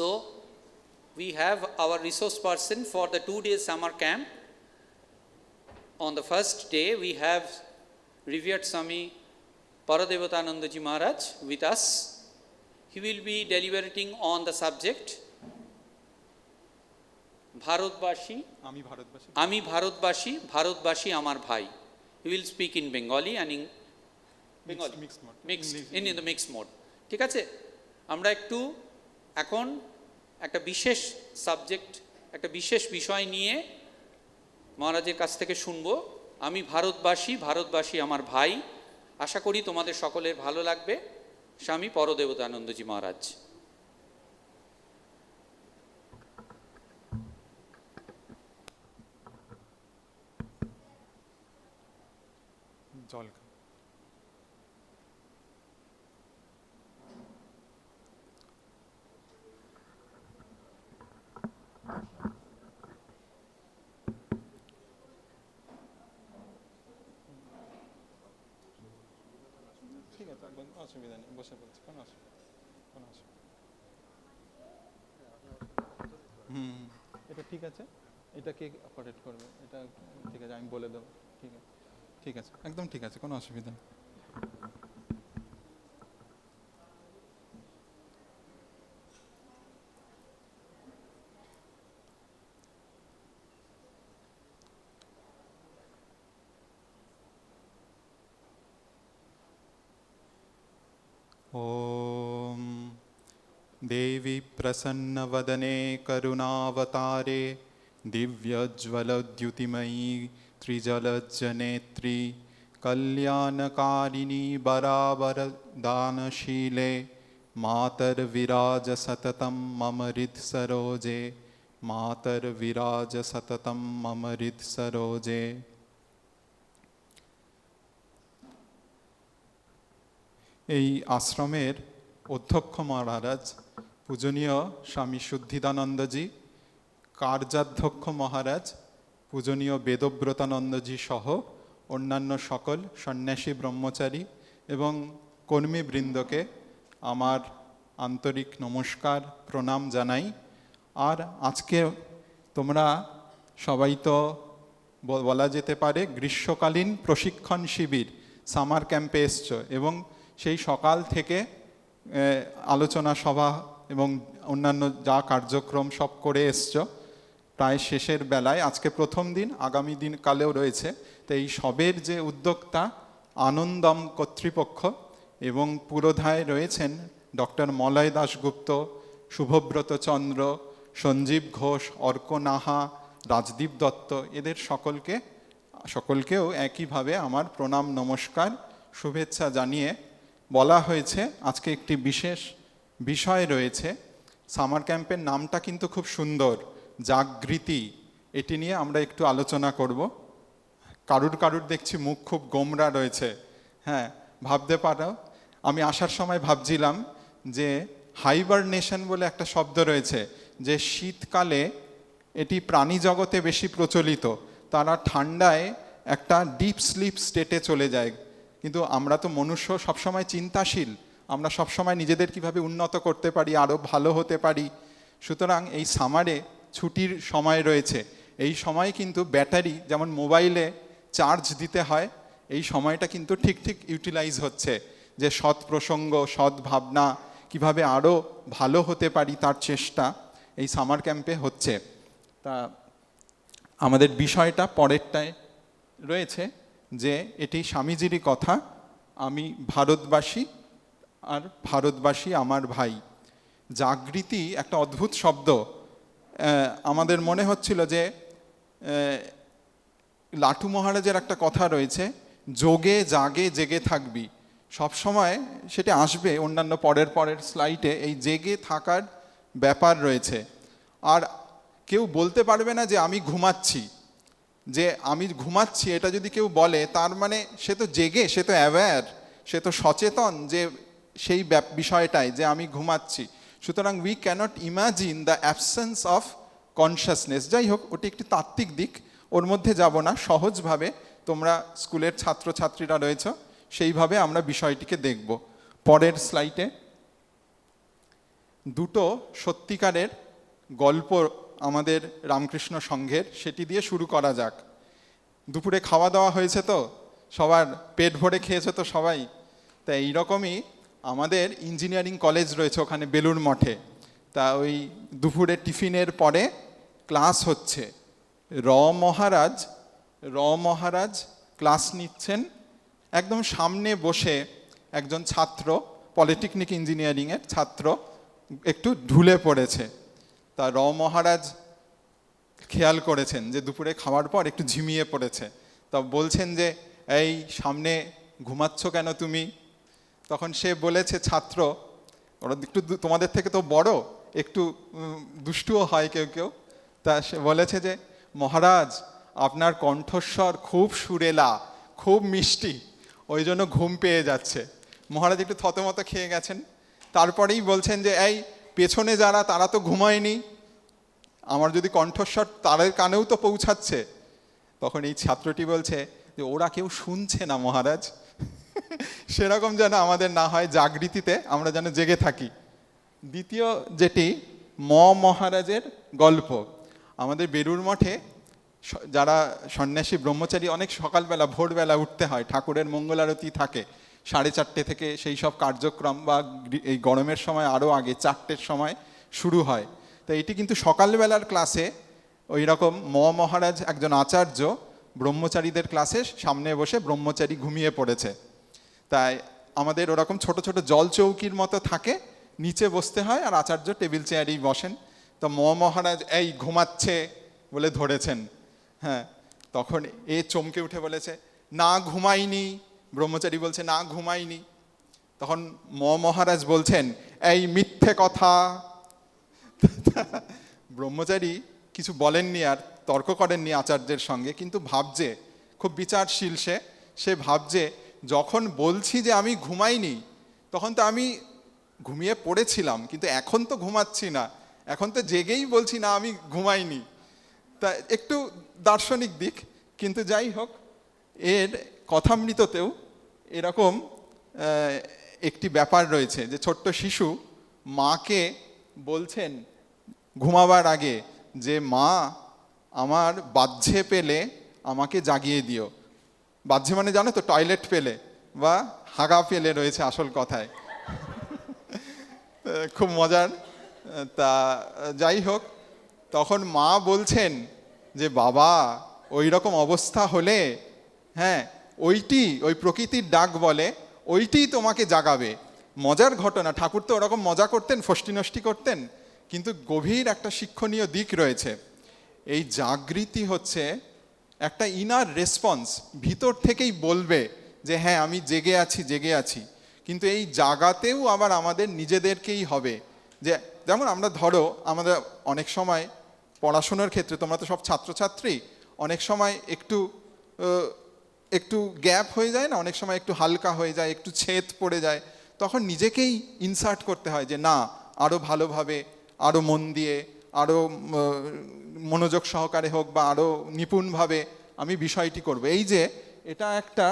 So we have our resource person for the 2-day summer camp. On the first day we have revered Swami Paradevatanandaji Maharaj with us. He will be deliberating on the subject Bharatbashi, Ami Bharatbashi, Bharatbashi Amar Bhai. He will speak in Bengali and in Bengali mixed in the mixed mode. ঠিক আছে, আমরা একটু এখন একটা বিশেষ subject, একটা বিশেষ বিষয় নিয়ে মহারাজের কাছ থেকে শুনবো। আমি ভারতবাসী, ভারতবাসী আমার ভাই। আশা করি তোমাদের সকলের ভালো লাগবে। স্বামী পরদেবতানন্দজি মহারাজ। জল ঠিক আছে, অসুবিধা নেই, বসে বলছি, কোনো অসুবিধা। এটা ঠিক আছে, এটা কে অপারেট করবে, এটা ঠিক আছে, আমি বলে দেবো। ঠিক আছে, ঠিক আছে, একদম ঠিক আছে, কোনো অসুবিধা নেই। ॐ देवी प्रसन्नवदने करुणावतारे दिव्यज्वलद्युतिमयी त्रिजलज्जनेत्री कल्याणकारिणी बराबरदानशीले मातर्विराज सततं मम हृत्सरोजे, मातर्विराज सततं मम हृत्सरोजे। এই আশ্রমের অধ্যক্ষ মহারাজ পূজনীয় স্বামী শুদ্ধিদানন্দজি, কার্যাধ্যক্ষ মহারাজ পূজনীয় বেদব্রতানন্দজি সহ অন্যান্য সকল সন্ন্যাসী ব্রহ্মচারী এবং কর্মীবৃন্দকে আমার আন্তরিক নমস্কার প্রণাম জানাই। আর আজকে তোমরা সবাই তো বলা যেতে পারে গ্রীষ্মকালীন প্রশিক্ষণ শিবির সামার ক্যাম্পে এসছো এবং সেই সকাল থেকে আলোচনা সভা এবং অন্যান্য যা কার্যক্রম সব করে এসছো। প্রায় শেষের বেলায় আজকে প্রথম দিন, আগামী দিন কালেও রয়েছে। তো এই সবের যে উদ্যোক্তা আনন্দম কর্তৃপক্ষ এবং পুরোধায় রয়েছেন ডক্টর মলয় দাশগুপ্ত, শুভব্রত চন্দ্র, সঞ্জীব ঘোষ, অর্ক নাহা, রাজদীপ দত্ত, এদের সকলকেও একইভাবে আমার প্রণাম নমস্কার শুভেচ্ছা জানিয়ে বলা হয়েছে আজকে একটি বিশেষ বিষয় রয়েছে। সামার ক্যাম্পের নামটা কিন্তু খুব সুন্দর, জাগৃতি। এটি নিয়ে আমরা একটু আলোচনা করব। কারুর দেখছি মুখ খুব গোমরা রয়েছে। হ্যাঁ, ভাবতে পারো আমি আসার সময় ভাবছিলাম যে হাইবারনেশন বলে একটা শব্দ রয়েছে, যে শীতকালে এটি প্রাণী জগতে বেশি প্রচলিত। তারা ঠান্ডায় একটা ডিপ স্লিপ স্টেটে চলে যায়। কিন্তু আমরা তো মনুষ্য, সবসময় চিন্তাশীল, আমরা সবসময় নিজেদের কিভাবে উন্নত করতে পারি, আরও ভালো হতে পারি। সুতরাং এই সামারে ছুটির সময় রয়েছে, এই সময় কিন্তু ব্যাটারি যেমন মোবাইলে চার্জ দিতে হয়, এই সময়টা কিন্তু ঠিক ইউটিলাইজ হচ্ছে, যে সৎ প্রসঙ্গ, সৎ ভাবনা কিভাবে আরও ভালো হতে পারি তার চেষ্টা এই সামার ক্যাম্পে হচ্ছে। তা আমাদের বিষয়টা পরেরটায় রয়েছে, যে এটি স্বামীজিরই কথা, আমি ভারতবাসী আর ভারতবাসী আমার ভাই। জাগৃতি একটা অদ্ভুত শব্দ। আমাদের মনে হচ্ছিল যে লাটু মহারাজের একটা কথা রয়েছে, যোগে জাগে জেগে থাকবি। সবসময় সেটা আসবে অন্যান্য পরের স্লাইডে, এই জেগে থাকার ব্যাপার রয়েছে। আর কেউ বলতে পারবে না যে আমি ঘুমাচ্ছি, যে আমি ঘুমাচ্ছি এটা যদি কেউ বলে, তার মানে সে তো জেগে, সে তো অ্যাওয়্যার, সে তো সচেতন যে সেই বিষয়টায় যে আমি ঘুমাচ্ছি। সুতরাং we cannot imagine the absence of consciousness. যাই হোক, ওটি একটি তাত্ত্বিক দিক, ওর মধ্যে যাব না। সহজভাবে তোমরা স্কুলের ছাত্রছাত্রীরা রয়েছ, সেইভাবে আমরা বিষয়টিকে দেখব। পরের স্লাইডে দুটো সত্যিকারের গল্প আমাদের রামকৃষ্ণ সংঘের, সেটি দিয়ে শুরু করা যাক। দুপুরে খাওয়া দাওয়া হয়েছে তো, সবার পেট ভরে খেয়েছে তো সবাই? তা এইরকমই আমাদের ইঞ্জিনিয়ারিং কলেজ রয়েছে ওখানে বেলুড় মঠে। তা ওই দুপুরে টিফিনের পরে ক্লাস হচ্ছে। মহারাজ ক্লাস নিচ্ছেন, একদম সামনে বসে একজন ছাত্র, পলিটেকনিক ইঞ্জিনিয়ারিংয়ের ছাত্র, একটু ঢুলে পড়েছে। তা মহারাজ খেয়াল করেছেন যে দুপুরে খাওয়ার পর একটু ঝিমিয়ে পড়েছে। তা বলছেন যে এই সামনে ঘুমাচ্ছ কেন তুমি? তখন সে বলেছে, ছাত্র, ওরা একটু তোমাদের থেকে তো বড়, একটু দুষ্টুও হয় কেউ কেউ। তা সে বলেছে যে মহারাজ, আপনার কণ্ঠস্বর খুব সুরেলা, খুব মিষ্টি, ওই জন্য ঘুম পেয়ে যাচ্ছে। মহারাজ একটু থতমত খেয়ে গেছেন। তারপরেই বলছেন যে এই পেছনে যারা, তারা তো ঘুমায়নি, আমার যদি কণ্ঠস্বর তাদের কানেও তো পৌঁছাচ্ছে। তখন এই ছাত্রটি বলছে যে ওরা কেউ শুনছে না মহারাজ। সেরকম যেন আমাদের না হয়, জাগৃতিতে আমরা যেন জেগে থাকি। দ্বিতীয় যেটি, মহারাজের গল্প। আমাদের বেলুড় মঠে যারা সন্ন্যাসী ব্রহ্মচারী, অনেক সকালবেলা ভোরবেলা উঠতে হয়, ঠাকুরের মঙ্গল আরতি থাকে 4:30 থেকে, সেই সব কার্যক্রম, বা এই গরমের সময় আরও আগে 4টের সময় শুরু হয়। তো এটি কিন্তু সকালবেলার ক্লাসে ওই রকম মহারাজ একজন আচার্য ব্রহ্মচারীদের ক্লাসে সামনে বসে ব্রহ্মচারী ঘুমিয়ে পড়েছে। তাই আমাদের ওরকম ছোট ছোট জল চৌকির মতো থাকে, নিচে বসতে হয়, আর আচার্য টেবিল চেয়ারেই বসেন। তো মহারাজ এই ঘুমাচ্ছে বলে ধরেছেন। হ্যাঁ, তখন এ চমকে উঠে বলেছে না ঘুমাইনি। ব্রহ্মচারী বলছে না ঘুমাইনি। তখন মহারাজ বলছেন এই মিথ্যে কথা। ব্রহ্মচারী কিছু বলেননি, আর তর্ক করেননি আচার্যের সঙ্গে, কিন্তু ভাবছে, খুব বিচারশীল সে ভাবছে, যখন বলছি যে আমি ঘুমাইনি, তখন তো আমি ঘুমিয়ে পড়েছিলাম, কিন্তু এখন তো ঘুমাচ্ছি না, এখন তো জেগেই বলছি না আমি ঘুমাইনি। তা একটু দার্শনিক দিক, কিন্তু যাই হোক, এর কথামৃততেও এরকম একটি ব্যাপার রয়েছে যে ছোট্ট শিশু মাকে বলছেন ঘুমাবার আগে যে মা, আমার বাহ্যে পেলে আমাকে জাগিয়ে দিও। বাহ্যে মানে জানো তো, টয়লেট পেলে বা হাগা পেলে রয়েছে আসল কথায়। খুব মজার। তা যাই হোক, তখন মা বলছেন যে বাবা, ওই রকম অবস্থা হলে, হ্যাঁ, ওই প্রকৃতির ডাক বলে, ওইটি তোমাকে জাগাবে। মজার ঘটনা, ঠাকুর তো ওরকম মজা করতেন, ফষ্টি নষ্টি করতেন, কিন্তু গভীর একটা শিক্ষণীয় দিক রয়েছে। এই জাগৃতি হচ্ছে একটা ইনার রেসপন্স, ভিতর থেকেই বলবে যে হ্যাঁ আমি জেগে আছি। কিন্তু এই জাগাতেও আবার আমাদের নিজেদেরকেই হবে। যে যেমন আমরা ধরো, আমাদের অনেক সময় পড়াশোনার ক্ষেত্রে, তোমরা তো সব ছাত্রছাত্রী, অনেক সময় একটু গ্যাপ হয়ে যায় না, অনেক সময় একটু হালকা হয়ে যায়, একটু ছেদ পড়ে যায়, তখন নিজেকেই ইনসার্ট করতে হয় যে না, আরও ভালোভাবে, আরও মন দিয়ে, আরও মনোযোগ সহকারে হোক, বা আরও নিপুণভাবে আমি বিষয়টি করব। এই যে এটা একটা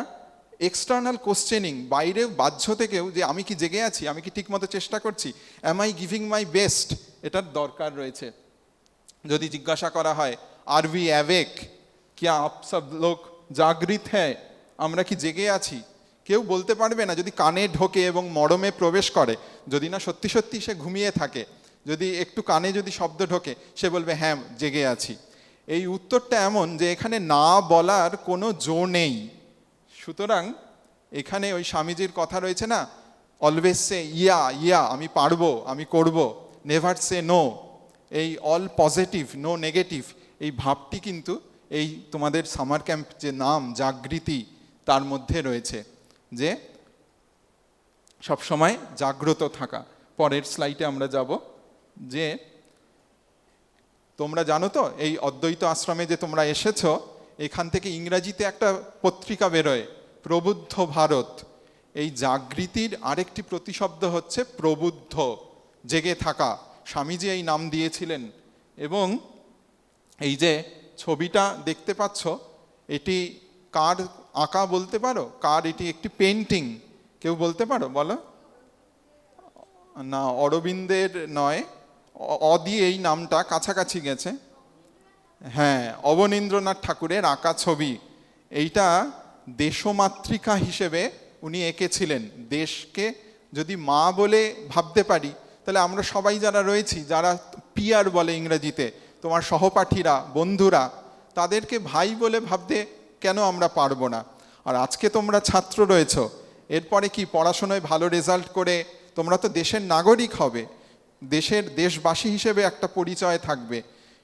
এক্সটার্নাল কোশ্চেনিং, বাইরে বাহ্য থেকেও, যে আমি কি জেগে আছি, আমি কি ঠিকমতো চেষ্টা করছি, am I giving my best, এটার দরকার রয়েছে। যদি জিজ্ঞাসা করা হয় আর উই অ্যাওয়েক, क्या आप सब लोग জাগৃত হ্যাঁ, আমরা কি জেগে আছি, কেউ বলতে পারবে না যদি কানে ঢোকে এবং মরমে প্রবেশ করে। যদি না সত্যি সত্যি সে ঘুমিয়ে থাকে, যদি একটু কানে যদি শব্দ ঢোকে, সে বলবে হ্যাঁ জেগে আছি। এই উত্তরটা এমন যে এখানে না বলার কোনো জো নেই। সুতরাং এখানে ওই স্বামীজির কথা রয়েছে না, অলওয়েজ সে ইয়া, আমি পারবো, আমি করব, নেভার সে নো। এই অল পজিটিভ, নো নেগেটিভ, এই ভাবটি কিন্তু এই তোমাদের সামার ক্যাম্প যে নাম জাগৃতি, তার মধ্যে রয়েছে, যে সবসময় জাগ্রত থাকা। পরের স্লাইডে আমরা যাব। যে তোমরা জানো তো, এই অদ্বৈত আশ্রমে যে তোমরা এসেছো, এখান থেকে ইংরাজিতে একটা পত্রিকা বেরোয়, প্রবুদ্ধ ভারত। এই জাগৃতির আরেকটি প্রতিশব্দ হচ্ছে প্রবুদ্ধ, জেগে থাকা। স্বামীজি এই নাম দিয়েছিলেন। এবং এই যে ছবিটা দেখতে পাচ্ছ, এটি কার আঁকা বলতে পারো? কার এটি? একটি পেন্টিং, কেউ বলতে পারো? বলো। না, অরবিন্দের নয়, দিয়ে এই নামটা কাছাকাছি গেছে। হ্যাঁ, অবনীন্দ্রনাথ ঠাকুরের আঁকা ছবি। এইটা দেশমাতৃকা হিসেবে উনি এঁকেছিলেন। দেশকে যদি মা বলে ভাবতে পারি, তাহলে আমরা সবাই যারা রয়েছি, যারা পিয়ার বলে ইংরেজিতে, তোমার সহপাঠীরা, বন্ধুরা, তাদেরকে ভাই বলে ভাবতে কেন আমরা পারবো না? আর আজকে তোমরা ছাত্র রয়েছো, এরপরে কি পড়াশোনায় ভালো রেজাল্ট করে তোমরা তো দেশের নাগরিক হবে, দেশবাসী হিসেবে একটা পরিচয় থাকবে।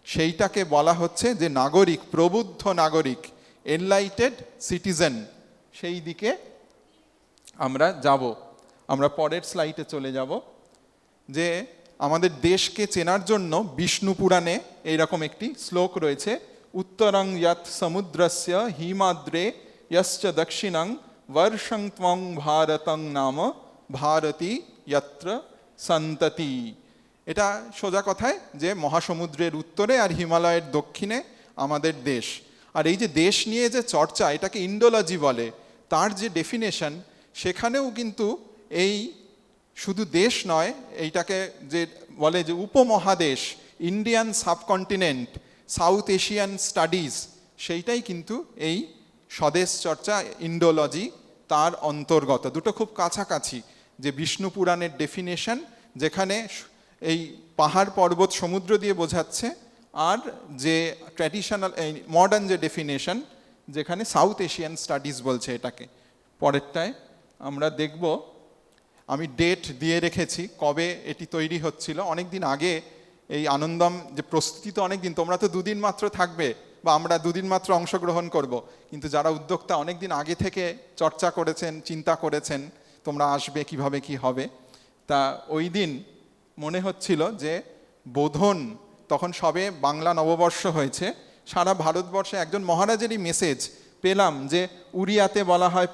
সেইটাকে বলা হচ্ছে যে নাগরিক, প্রবুদ্ধ নাগরিক, এনলাইটেড সিটিজেন। সেই দিকে আমরা যাব। আমরা পরের স্লাইডে চলে যাব। যে আমাদের দেশকে চেনার জন্য বিষ্ণু পুরাণে এইরকম একটি শ্লোক রয়েছে, উত্তরং যৎ সমুদ্রস্য হিমাদ্রে যশ্চ দক্ষিণং বর্ষং ত্বং ভারতং নাম ভারতী যত্র সন্ততি। এটা সোজা কথায় যে মহাসমুদ্রের উত্তরে আর হিমালয়ের দক্ষিণে আমাদের দেশ। আর এই যে দেশ নিয়ে যে চর্চা, এটাকে ইন্ডোলজি বলে। তার যে ডেফিনেশন, সেখানেও কিন্তু এই শুধু দেশ নয়, এইটাকে যে বলে যে উপমহাদেশ, Indian subcontinent, south Asian studies, সেইটাই কিন্তু এই স্বদেশ চর্চা, ইন্ডোলজি তার অন্তর্গত। দুটো খুব কাছাকাছি। যে বিষ্ণু পুরাণের ডেফিনেশন, যেখানে এই পাহাড় পর্বত সমুদ্র দিয়ে বোঝাচ্ছে, আর যে ট্র্যাডিশনাল মডার্ন যে ডেফিনেশন, যেখানে সাউথ এশিয়ান স্টাডিজ বলছে এটাকে। পরেরটায় আমরা দেখব, আমি ডেট দিয়ে রেখেছি কবে এটি তৈরি হচ্ছিল। অনেক দিন আগে এই আনন্দম যে প্রস্তুতি, তো অনেক দিন, তোমরা তো দুদিন মাত্র থাকবে বা আমরা দুদিন মাত্র অংশগ্রহণ করব, কিন্তু যারা উদ্যোক্তা অনেক দিন আগে থেকে চর্চা করেছেন, চিন্তা করেছেন তোমরা আসবে, কিভাবে কি হবে। তা ওই দিন মনে হচ্ছিল যে বোধন, তখন সবে বাংলা নববর্ষ হয়েছে, সারা ভারতবর্ষে একজন মহারাজেরই মেসেজ পেলাম যে উড়িয়াতে বলা হয়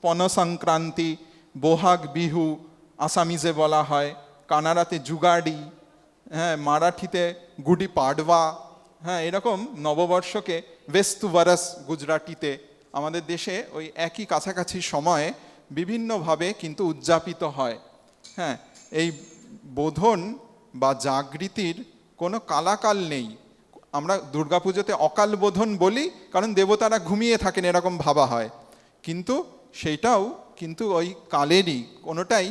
পন সংক্রান্তি, বোহাগ বিহু আসামিজে বলা হয়, কানাড়াতে যুগাড়ি, হ্যাঁ, মারাঠিতে গুডি পাডওয়া, হ্যাঁ, এরকম নববর্ষকে বেস্তু বরস গুজরাটিতে। আমাদের দেশে ওই একই কাছাকাছি সময়ে বিভিন্নভাবে কিন্তু উদযাপিত হয়। হ্যাঁ, এই বোধন বা জাগৃতির কোনো কালাকাল নেই। আমরা দুর্গাপুজোতে অকাল বোধন বলি, কারণ দেবতারা ঘুমিয়ে থাকেন এরকম ভাবা হয়, কিন্তু সেইটাও কিন্তু ওই কালেরই, কোনোটাই,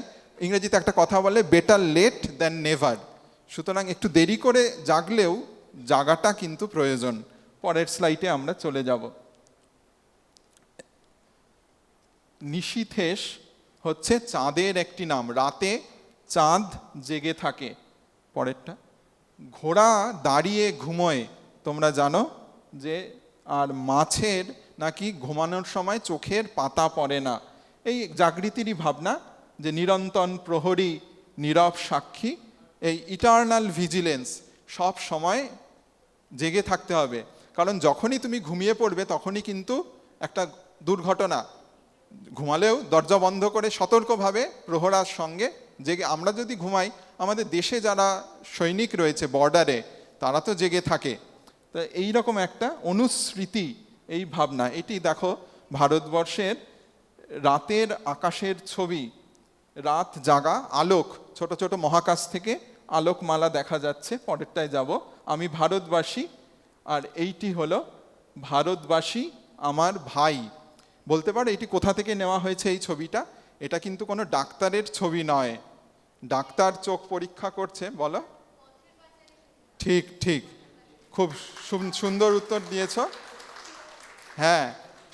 ইংরেজিতে একটা কথা বলে বেটার লেট দ্যান নেভার। সুতরাং একটু দেরি করে জাগলেও জাগাটা কিন্তু প্রয়োজন। পরের স্লাইডে আমরা চলে যাব। নিশীথেশ হচ্ছে চাঁদের একটি নাম, রাতে চাঁদ জেগে থাকে। পরেরটা, ঘোড়া দাঁড়িয়ে ঘুমোয়, তোমরা জানো যে, আর মাছের নাকি ঘুমানোর সময় চোখের পাতা পড়ে না। এই জাগৃতিরই ভাবনা, যে নিরন্তন প্রহরী, নীরব সাক্ষী, এই ইটার্নাল ভিজিলেন্স, সব সময় জেগে থাকতে হবে। কারণ যখনই তুমি ঘুমিয়ে পড়বে তখনই কিন্তু একটা দুর্ঘটনা। ঘুমালেও দরজা বন্ধ করে সতর্কভাবে প্রহরার সঙ্গে জেগে, আমরা যদি ঘুমাই, আমাদের দেশে যারা সৈনিক রয়েছে বর্ডারে, তারা তো জেগে থাকে। তা এইরকম একটা অনুস্মৃতি, এই ভাবনা, এটি দেখো ভারতবর্ষের রাতের আকাশের ছবি। রাত জাগা, আলোক, ছোট ছোট মহাকাশ থেকে আলোকমালা দেখা যাচ্ছে। পরেরটায় যাব, আমি ভারতবাসী, আর এইটি হলো ভারতবাসী আমার ভাই। বলতে পারো এটি কোথা থেকে নেওয়া হয়েছে এই ছবিটা? এটা কিন্তু কোনো ডাক্তারের ছবি নয়। ডাক্তার চোখ পরীক্ষা করছে, বলো। ঠিক ঠিক, খুব সুন্দর উত্তর দিয়েছ। হ্যাঁ,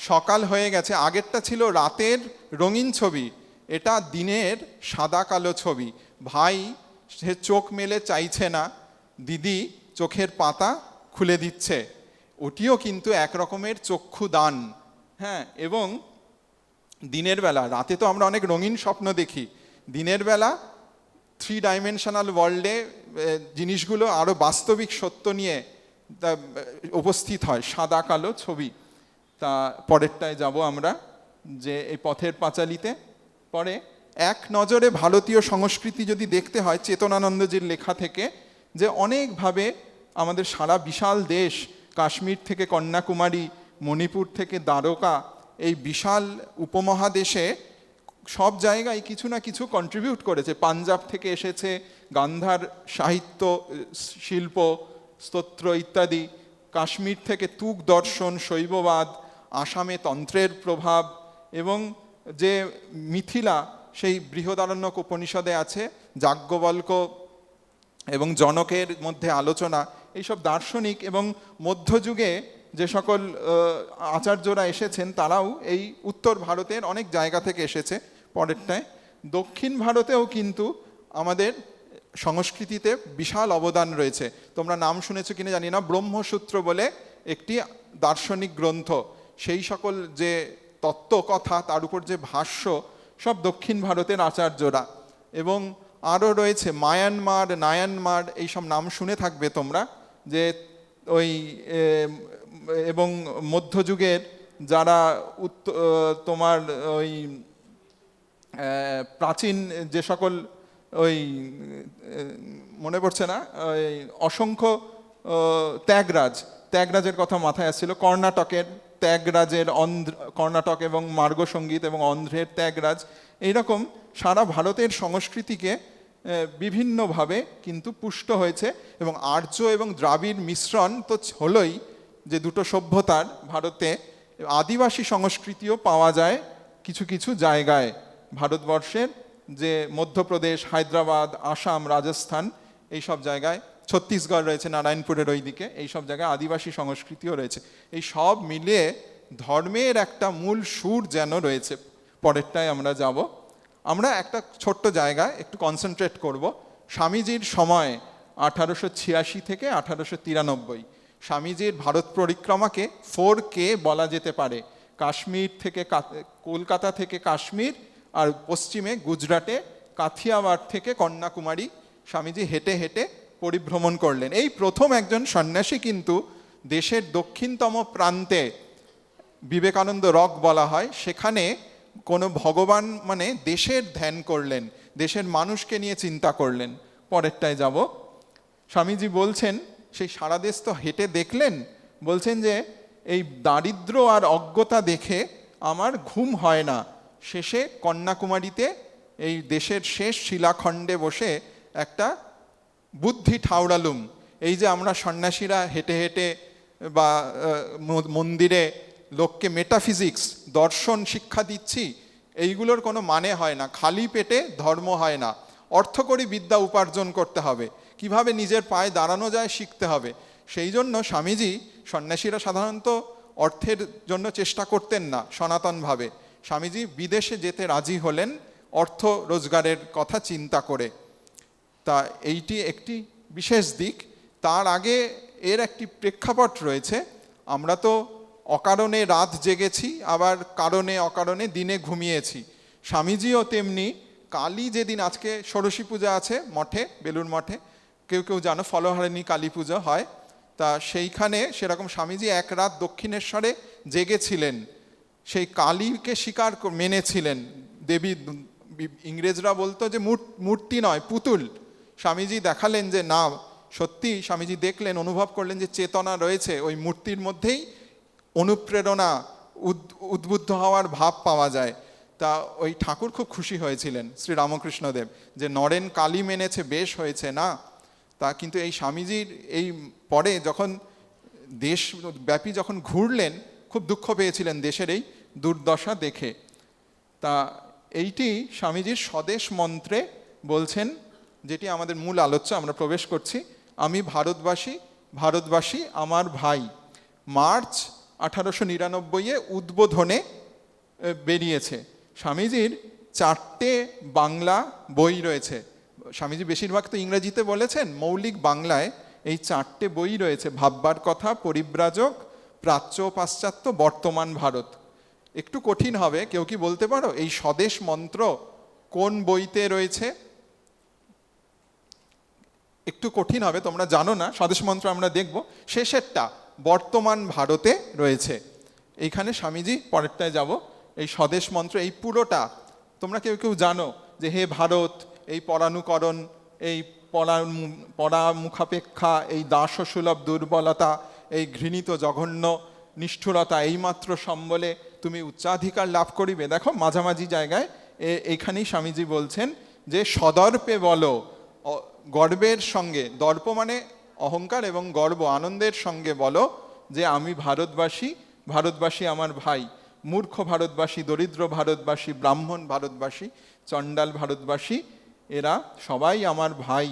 সকাল হয়ে গেছে। আগেরটা ছিল রাতের রঙিন ছবি, এটা দিনের সাদা কালো ছবি। ভাই সে চোখ মেলে চাইছে না, দিদি চোখের পাতা খুলে দিচ্ছে। ওটিও কিন্তু এক রকমের চক্ষু দান। হ্যাঁ, এবং দিনের বেলা, রাতে তো আমরা অনেক রঙিন স্বপ্ন দেখি, দিনের বেলা 3 ডাইমেনশনাল ওয়ার্ল্ডে জিনিসগুলো আরও বাস্তবিক সত্য নিয়ে উপস্থিত হয়, সাদা কালো ছবি। তা পরেরটায় যাব আমরা, যে এই পথের পাঁচালীতে পরে এক নজরে ভারতীয় সংস্কৃতি যদি দেখতে হয় চেতনানন্দজির লেখা থেকে, যে অনেকভাবে আমাদের সারা বিশাল দেশ, কাশ্মীর থেকে কন্যাকুমারী, মণিপুর থেকে দ্বারকা, এই বিশাল উপমহাদেশে সব জায়গায় কিছু না কিছু কন্ট্রিবিউট করেছে। পাঞ্জাব থেকে এসেছে গান্ধার সাহিত্য, শিল্প, স্তোত্র ইত্যাদি। কাশ্মীর থেকে তুক দর্শন, শৈববাদ, আসামে তন্ত্রের প্রভাব, এবং যে মিথিলা সেই বৃহদারণ্যক উপনিষদে আছে যাজ্ঞবল্ক্য এবং জনকের মধ্যে আলোচনা, এইসব দার্শনিক। এবং মধ্যযুগে যে সকল আচার্যরা এসেছেন তারাও এই উত্তর ভারতের অনেক জায়গা থেকে এসেছে। পরেরটায় দক্ষিণ ভারতেও কিন্তু আমাদের সংস্কৃতিতে বিশাল অবদান রয়েছে। তোমরা নাম শুনেছো কিনা জানি না, ব্রহ্মসূত্র বলে একটি দার্শনিক গ্রন্থ, সেই সকল যে তত্ত্বকথা তার উপর যে ভাষ্য, সব দক্ষিণ ভারতের আচার্যরা। এবং আরও রয়েছে নায়ানমার, এইসব নাম শুনে থাকবে তোমরা, যে ওই এবং মধ্যযুগের যারা তোমার ওই প্রাচীন যে সকল ওই মনে পড়ছে না, ওই অসংখ্য ত্যাগরাজের কথা মাথায় আসছিল, কর্ণাটকের ত্যাগরাজের, কর্ণাটক এবং মার্গ সঙ্গীত এবং অন্ধ্রের ত্যাগরাজ, এইরকম সারা ভারতের সংস্কৃতিকে বিভিন্নভাবে কিন্তু পুষ্ট হয়েছে। এবং আর্য এবং দ্রাবিড় মিশ্রণ তো হলোই, যে দুটো সভ্যতার ভারতে আদিবাসী সংস্কৃতিও পাওয়া যায় কিছু কিছু জায়গায়। ভারতবর্ষের যে মধ্যপ্রদেশ, হায়দ্রাবাদ, আসাম, রাজস্থান, এই সব জায়গায়, ছত্তিশগড় রয়েছে নারায়ণপুরের ওই দিকে, এই সব জায়গায় আদিবাসী সংস্কৃতিও রয়েছে। এই সব মিলিয়ে ধর্মের একটা মূল সুর যেন রয়েছে। পরেরটায় আমরা যাব। আমরা একটা ছোট্ট জায়গায় একটু কনসেন্ট্রেট করব। স্বামীজির সময় 1886 থেকে 1893, স্বামীজির ভারত পরিক্রমাকে 4K বলা যেতে পারে। কাশ্মীর থেকে, কলকাতা থেকে কাশ্মীর, আর পশ্চিমে গুজরাটে কাথিয়াওয়াড় থেকে কন্যাকুমারী স্বামীজি হেঁটে হেঁটে পরিভ্রমণ করলেন। এই প্রথম একজন সন্ন্যাসী কিন্তু দেশের দক্ষিণতম প্রান্তে, বিবেকানন্দ রক বলা হয়, সেখানে কোনো ভগবান মানে দেশের ধ্যান করলেন, দেশের মানুষকে নিয়ে চিন্তা করলেন। পরেরটায় যাব। স্বামীজি বলছেন, সেই সারা দেশ তো হেঁটে দেখলেন, বলছেন যে এই দারিদ্র আর অজ্ঞতা দেখে আমার ঘুম হয় না। শেষে কন্যাকুমারীতে এই দেশের শেষ শিলাখণ্ডে বসে একটা বুদ্ধি ঠাউরালুম। এই যে আমরা সন্ন্যাসীরা হেঁটে হেঁটে বা মন্দিরে লোককে মেটাফিজিক্স, দর্শন শিক্ষা দিচ্ছি, এইগুলোর কোনো মানে হয় না। খালি পেটে ধর্ম হয় না। অর্থকরী বিদ্যা উপার্জন করতে হবে, কিভাবে নিজের পায়ে দাঁড়ানো যায় শিখতে হবে। সেই জন্য স্বামীজি, সন্ন্যাসীরা সাধারণত অর্থের জন্য চেষ্টা করতেন না সনাতনভাবে, স্বামীজি বিদেশে যেতে রাজি হলেন অর্থ রোজগারের কথা চিন্তা করে। তা এইটি একটি বিশেষ দিক। তার আগে এর একটি প্রেক্ষাপট রয়েছে। আমরা তো অকারণে রাত জেগেছি, আবার কারণে অকারণে দিনে ঘুমিয়েছি। স্বামীজিও তেমনি কালী যেদিন, আজকে ষোড়শী পূজা আছে মঠে, বেলুর মঠে, কেউ কেউ জানো ফলহারিণী কালী পুজো হয়, তা সেইখানে সেরকম স্বামীজি এক রাত দক্ষিণেশ্বরে জেগেছিলেন, সেই কালীকে স্বীকার মেনেছিলেন। দেবী, ইংরেজরা বলতো যে মূর্তি নয় পুতুল, স্বামীজি দেখালেন যে না, সত্যি স্বামীজি দেখলেন, অনুভব করলেন যে চেতনা রয়েছে, ওই মূর্তির মধ্যেই অনুপ্রেরণা, উদ্বুদ্ধ হওয়ার ভাব পাওয়া যায়। তা ওই ঠাকুর খুব খুশি হয়েছিলেন শ্রী রামকৃষ্ণদেব, যে নরেন কালী মেনেছে, বেশ হয়েছে না। তা কিন্তু এই স্বামীজির এই পরে যখন দেশব্যাপী যখন ঘুরলেন, খুব দুঃখ পেয়েছিলেন দেশের এই দুর্দশা দেখে। তা এইটি স্বামীজির স্বদেশ মন্ত্রে বলছেন, যেটি আমাদের মূল আলোচ্য। আমরা প্রবেশ করছি। আমি ভারতবাসী, ভারতবাসী আমার ভাই। মার্চ 1899 উদ্বোধনে বেরিয়েছে। স্বামীজির 4টে বাংলা বই রয়েছে। স্বামীজি বেশিরভাগ তো ইংরেজিতে বলেছেন, মৌলিক বাংলায় এই 4টে বই রয়েছে: ভাববার কথা, পরিব্রাজক, প্রাচ্য পাশ্চাত্য, বর্তমান ভারত। একটু কঠিন হবে, কেউ কি বলতে পারো এই স্বদেশ মন্ত্র কোন বইতে রয়েছে? একটু কঠিন হবে, তোমরা জানো না। স্বদেশ মন্ত্র আমরা দেখব, শেষেরটা বর্তমান ভারতে রয়েছে। এইখানে স্বামীজি, পরেরটায় যাব, এই স্বদেশ মন্ত্র এই পুরোটা তোমরা কেউ কেউ জানো যে হে ভারত, এই পরানুকরণ, এই পরামুখাপেক্ষা, এই দাসসুলভ দুর্বলতা, এই ঘৃণিত জঘন্য নিষ্ঠুরতা, এইমাত্র সম্বলে তুমি উচ্চাধিকার লাভ করিবে। দেখো মাঝামাঝি জায়গায় এইখানেই স্বামীজি বলছেন যে সদর্পে বলো, গর্বের সঙ্গে, দর্প মানে অহংকার এবং গর্ব, আনন্দের সঙ্গে বলো যে আমি ভারতবাসী, ভারতবাসী আমার ভাই। মূর্খ ভারতবাসী, দরিদ্র ভারতবাসী, ব্রাহ্মণ ভারতবাসী, চণ্ডাল ভারতবাসী, এরা সবাই আমার ভাই।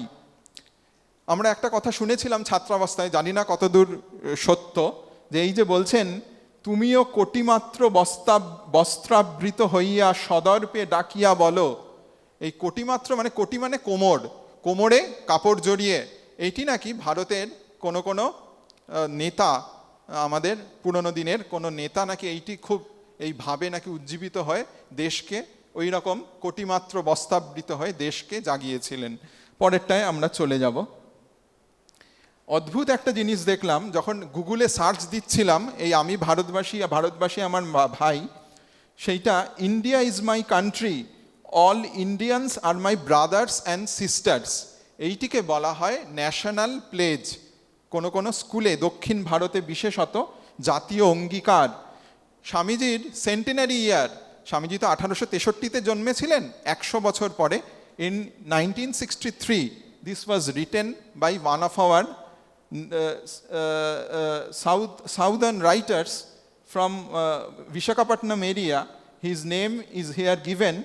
আমরা একটা কথা শুনেছিলাম ছাত্রাবস্থায়, জানি না কতদূর সত্য, যে এই যে বলছেন তুমিও কোটিমাত্র বস্ত্রাবৃত হইয়া সদর্পে ডাকিয়া বলো। এই কোটিমাত্র মানে, কোটি মানে কোমর, কোমরে কাপড় জড়িয়ে, এইটি নাকি ভারতের কোনো কোনো নেতা, আমাদের পুরনো দিনের কোনো নেতা নাকি এইটি খুব এইভাবে নাকি উজ্জীবিত হয় দেশকে, ওই রকম কোটিমাত্র বস্ত্রাবৃত হয়ে দেশকে জাগিয়েছিলেন। পরেরটায় আমরা চলে যাব। অদ্ভুত একটা জিনিস দেখলাম যখন গুগলে সার্চ দিচ্ছিলাম, এই আমি ভারতবাসী, ভারতবাসী আমার ভাই, সেইটা India is my country, all Indians are my brothers and sisters, এইটিকে বলা হয় ন্যাশনাল প্লেজ। কোনো কোনো স্কুলে দক্ষিণ ভারতে বিশেষত জাতীয় অঙ্গীকার। স্বামীজির সেন্টেনারি ইয়ার, স্বামীজি তো 1863-তে জন্মেছিলেন, 100 বছর পরে, in 1963 this was written by one of our southern writers from Visakhapatnam area. His name is here given,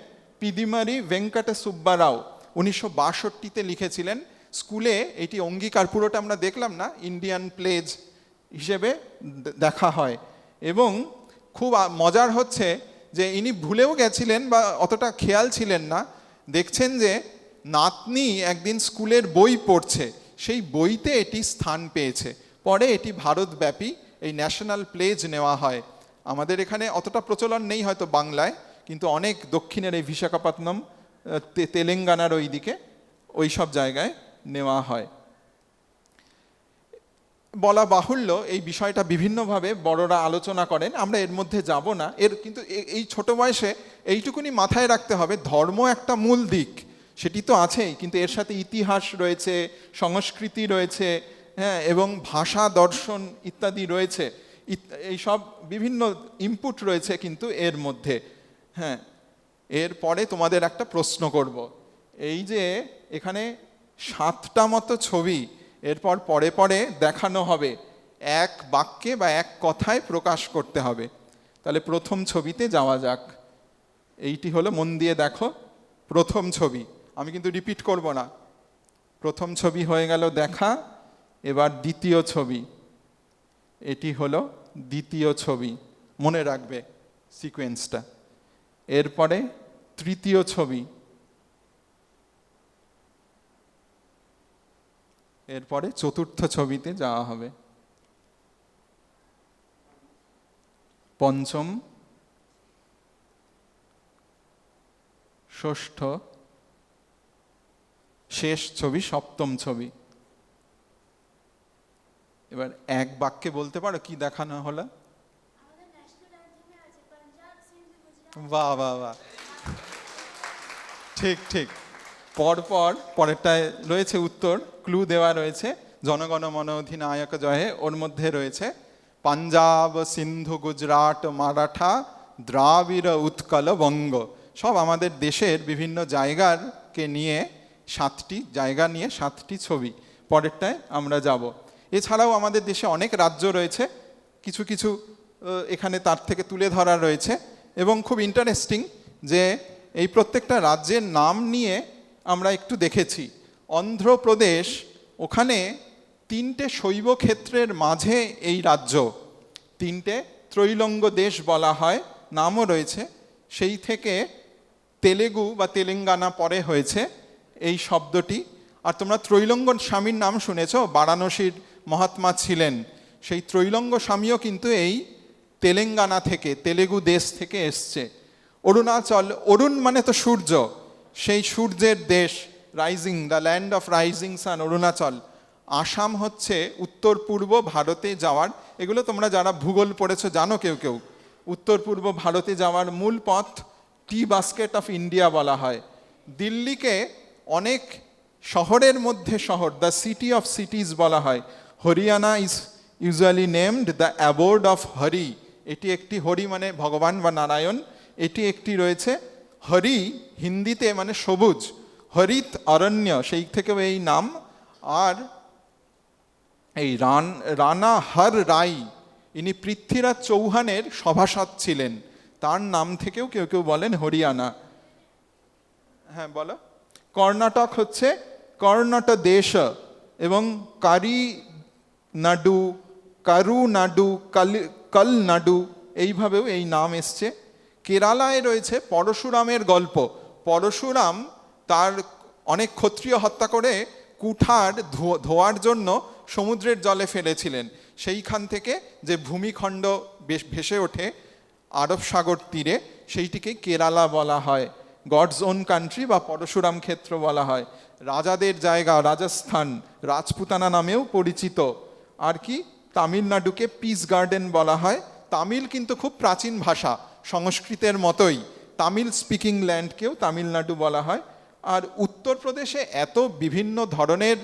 Pidimari Venkata Subba Rao. 1962-তে লিখেছিলেন। স্কুলে এটি অঙ্গীকার, পুরোটা আমরা দেখলাম না, ইন্ডিয়ান প্লেজ হিসেবে দেখা হয়। এবং খুব মজার হচ্ছে যে ইনি ভুলেও গেছিলেন বা অতটা খেয়াল ছিলেন না, দেখছেন যে নাতনি একদিন স্কুলের বই পড়ছে, সেই বইতে এটি স্থান পেয়েছে। পরে এটি ভারতব্যাপী এই ন্যাশনাল প্লেজ নেওয়া হয়। আমাদের এখানে অতটা প্রচলন নেই হয়তো বাংলায়, কিন্তু অনেক দক্ষিণের এই বিশাখাপত্তনম, তেলেঙ্গানার ওই দিকে, ওই সব জায়গায় নেওয়া হয়। বলা বাহুল্য, এই বিষয়টা বিভিন্নভাবে বড়রা আলোচনা করেন, আমরা এর মধ্যে যাব না। কিন্তু এই ছোট বয়সে এইটুকুনি মাথায় রাখতে হবে, ধর্ম একটা মূল দিক, সেটি তো আছেই, কিন্তু এর সাথে ইতিহাস রয়েছে, সংস্কৃতি রয়েছে, হ্যাঁ, এবং ভাষা, দর্শন ইত্যাদি রয়েছে, এই সব বিভিন্ন ইনপুট রয়েছে কিন্তু এর মধ্যে। হ্যাঁ, এরপরে তোমাদের একটা প্রশ্ন করব। এই যে এখানে 7টা মতো ছবি এরপর পরে পরে দেখানো হবে, এক বাক্যে বা এক কথায় প্রকাশ করতে হবে। তাহলে প্রথম ছবিতে যাওয়া যাক। এইটি হলো, মন দিয়ে দেখো, প্রথম ছবি। আমি কিন্তু রিপিট করব না। প্রথম ছবি হয়ে গেল দেখা, এবার দ্বিতীয় ছবি। এটি হলো দ্বিতীয় ছবি, মনে রাখবে সিকোয়েন্সটা। এরপরে তৃতীয় ছবি, এরপরে চতুর্থ ছবিতে যাওয়া হবে, পঞ্চম, ষষ্ঠ, শেষ ছবি সপ্তম ছবি। এবার এক বাক্যে বলতে পারো কি দেখানো হলো? বাহ বাহ বাহ, ঠিক ঠিক। পরপর পরেরটায় রয়েছে উত্তর, ক্লু দেওয়া রয়েছে, জনগণ মন অধিনায়ক জয়ে, ওর মধ্যে রয়েছে পাঞ্জাব, সিন্ধু, গুজরাট, মারাঠা, দ্রাবিড়, উৎকল, বঙ্গ। সব আমাদের দেশের বিভিন্ন জায়গাকে নিয়ে 7টি জায়গা নিয়ে 7টি ছবি। পরেরটায় আমরা যাব। এছাড়াও আমাদের দেশে অনেক রাজ্য রয়েছে, কিছু কিছু এখানে তার থেকে তুলে ধরা রয়েছে। এবং খুব ইন্টারেস্টিং যে এই প্রত্যেকটা রাজ্যের নাম নিয়ে আমরা একটু দেখেছি। অন্ধ্রপ্রদেশ, ওখানে 3টে শৈব ক্ষেত্রের মাঝে এই রাজ্য, 3টে ত্রৈলঙ্গ দেশ বলা হয়, নামও রয়েছে। সেই থেকে তেলেগু বা তেলেঙ্গানা পরে হয়েছে এই শব্দটি। আর তোমরা ত্রৈলঙ্গ স্বামীর নাম শুনেছ, বারাণসীর মহাত্মা ছিলেন, সেই ত্রৈলঙ্গ স্বামীও কিন্তু এই তেলেঙ্গানা থেকে, তেলেগু দেশ থেকে এসছে। অরুণাচল, অরুণ মানে তো সূর্য, সেই সূর্যের দেশ, rising, the land of rising sun, Arunachal. Assam হচ্ছে উত্তর পূর্ব ভারতে যাওয়ার, এগুলো তোমরা যারা ভূগোল পড়েছো জানো কেউ কেউ, উত্তর পূর্ব ভারতে যাওয়ার মূল পথ টি বাস্কেট অফ ইন্ডিয়া বলা হয়। দিল্লিকে অনেক শহরের মধ্যে শহর, দ্য সিটি অফ সিটিজ বলা হয়। Haryana is usually named the aboard of Hari, এটি একটি, হরি মানে ভগবান বা নারায়ণ, এটি একটি রয়েছে। হরি হিন্দিতে মানে সবুজ, হরিত অরণ্য, সেই থেকেও এই নাম। আর এই রানা হর রাই, ইনি পৃথ্বীরাজ চৌহানের সভাসদ ছিলেন, তার নাম থেকেও কেউ কেউ বলেন হরিয়ানা। হ্যাঁ বলো। কর্ণাটক হচ্ছে কর্ণাট দেশ, এবং কারিনাডু, কারুনাডু, কলনাডু, এইভাবেও এই নাম এসছে। কেরালায় রয়েছে পরশুরামের গল্প। পরশুরাম তার অনেক ক্ষত্রিয় হত্যা করে কুঠার ধোয়ার জন্য সমুদ্রের জলে ফেলেছিলেন। সেইখান থেকে যে ভূমিখণ্ড ভেসে ওঠে আরব সাগর তীরে, সেইটিকে কেরালা বলা হয়, গডস ওন কান্ট্রি বা পরশুরাম ক্ষেত্র বলা হয়। রাজাদের জায়গা রাজস্থান, রাজপুতানা নামেও পরিচিত। আর কি, তামিলনাড়ুকে পিস গার্ডেন বলা হয়। তামিল কিন্তু খুব প্রাচীন ভাষা, সংস্কৃতের মতোই। তামিল স্পিকিং ল্যান্ডকেও তামিলনাড়ু বলা হয়। আর উত্তরপ্রদেশে এত বিভিন্ন ধরনের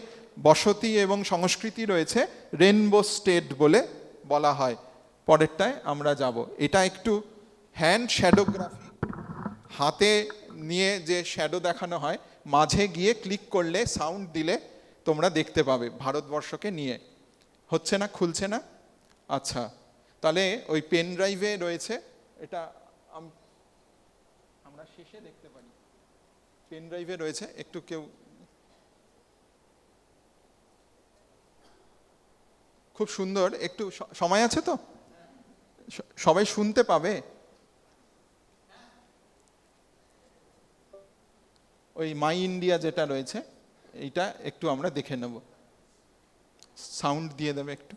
বসতি এবং সংস্কৃতি রয়েছে, রেনবো স্টেট বলে বলা হয়। পরেরটায় আমরা যাব। এটা একটু হ্যান্ড শ্যাডোগ্রাফি, হাতে নিয়ে যে শ্যাডো দেখানো হয়, মাঝে গিয়ে ক্লিক করলে সাউন্ড দিলে তোমরা দেখতে পাবে ভারতবর্ষকে নিয়ে। হচ্ছে না, খুলছে না? আচ্ছা, তাহলে ওই পেন ড্রাইভে রয়েছে, এটা আমরা শেষে দেখতে পারি। পেন ড্রাইভে রয়েছে, একটু কেউ, খুব সুন্দর, একটু সময় আছে তো, সবাই শুনতে পাবে? ওই মাই ইন্ডিয়া যেটা রয়েছে, এইটা একটু আমরা দেখে নেব। সাউন্ড দিয়ে দেবে একটু।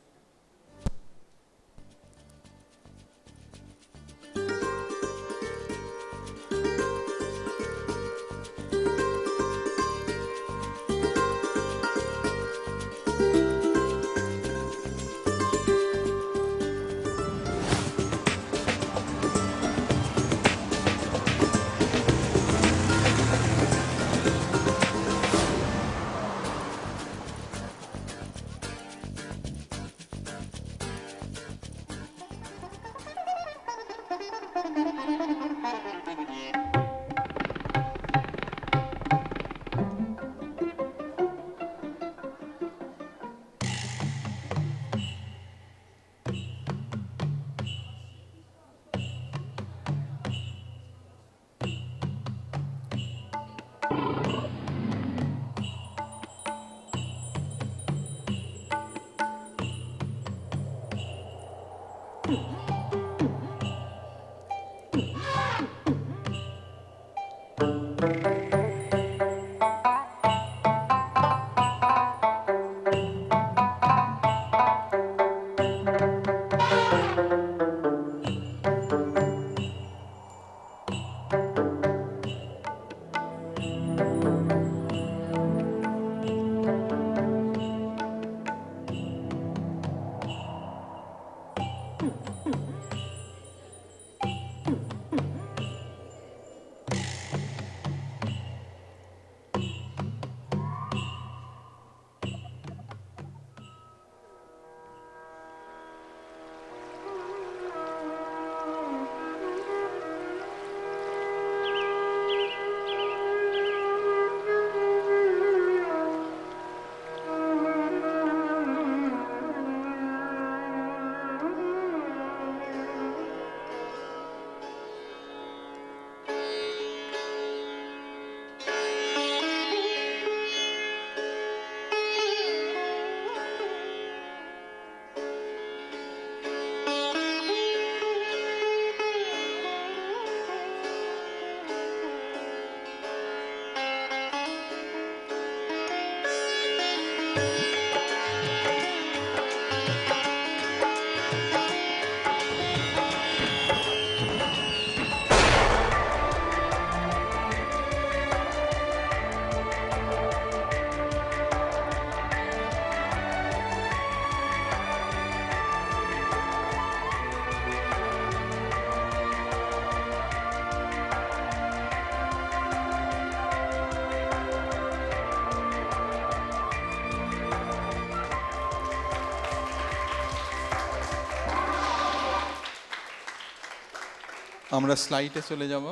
আমরা স্লাইডে চলে যাব।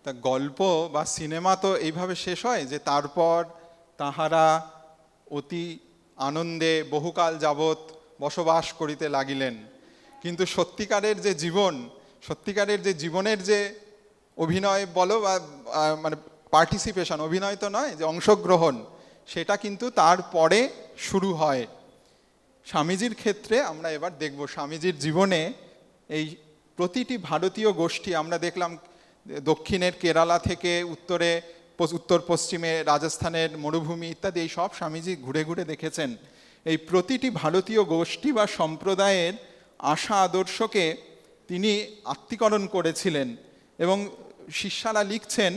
তা গল্প বা সিনেমা তো এইভাবে শেষ হয় যে তারপর তাহারা অতি আনন্দে বহুকাল যাবৎ বসবাস করিতে লাগিলেন। কিন্তু সত্যিকারের যে জীবন, সত্যিকারের যে জীবনের যে অভিনয় বলো বা মানে পার্টিসিপেশন, অভিনয় তো নয়, যে অংশগ্রহণ, সেটা কিন্তু তারপরে শুরু হয়। স্বামীজির ক্ষেত্রে আমরা এবার দেখব স্বামীজির জীবনে এই প্রতিটি ভারতীয় গোষ্ঠী, আমরা দেখলাম দক্ষিণের কেরালা থেকে উত্তরে, উত্তর পশ্চিমে রাজস্থানের মরুভূমি ইত্যাদি, এই সব স্বামীজি ঘুরে ঘুরে দেখেছেন। এই প্রতিটি ভারতীয় গোষ্ঠী বা সম্প্রদায়ের আশা আদর্শকে তিনি আত্মীকরণ করেছিলেন। এবং শিষ্যারা লিখছেন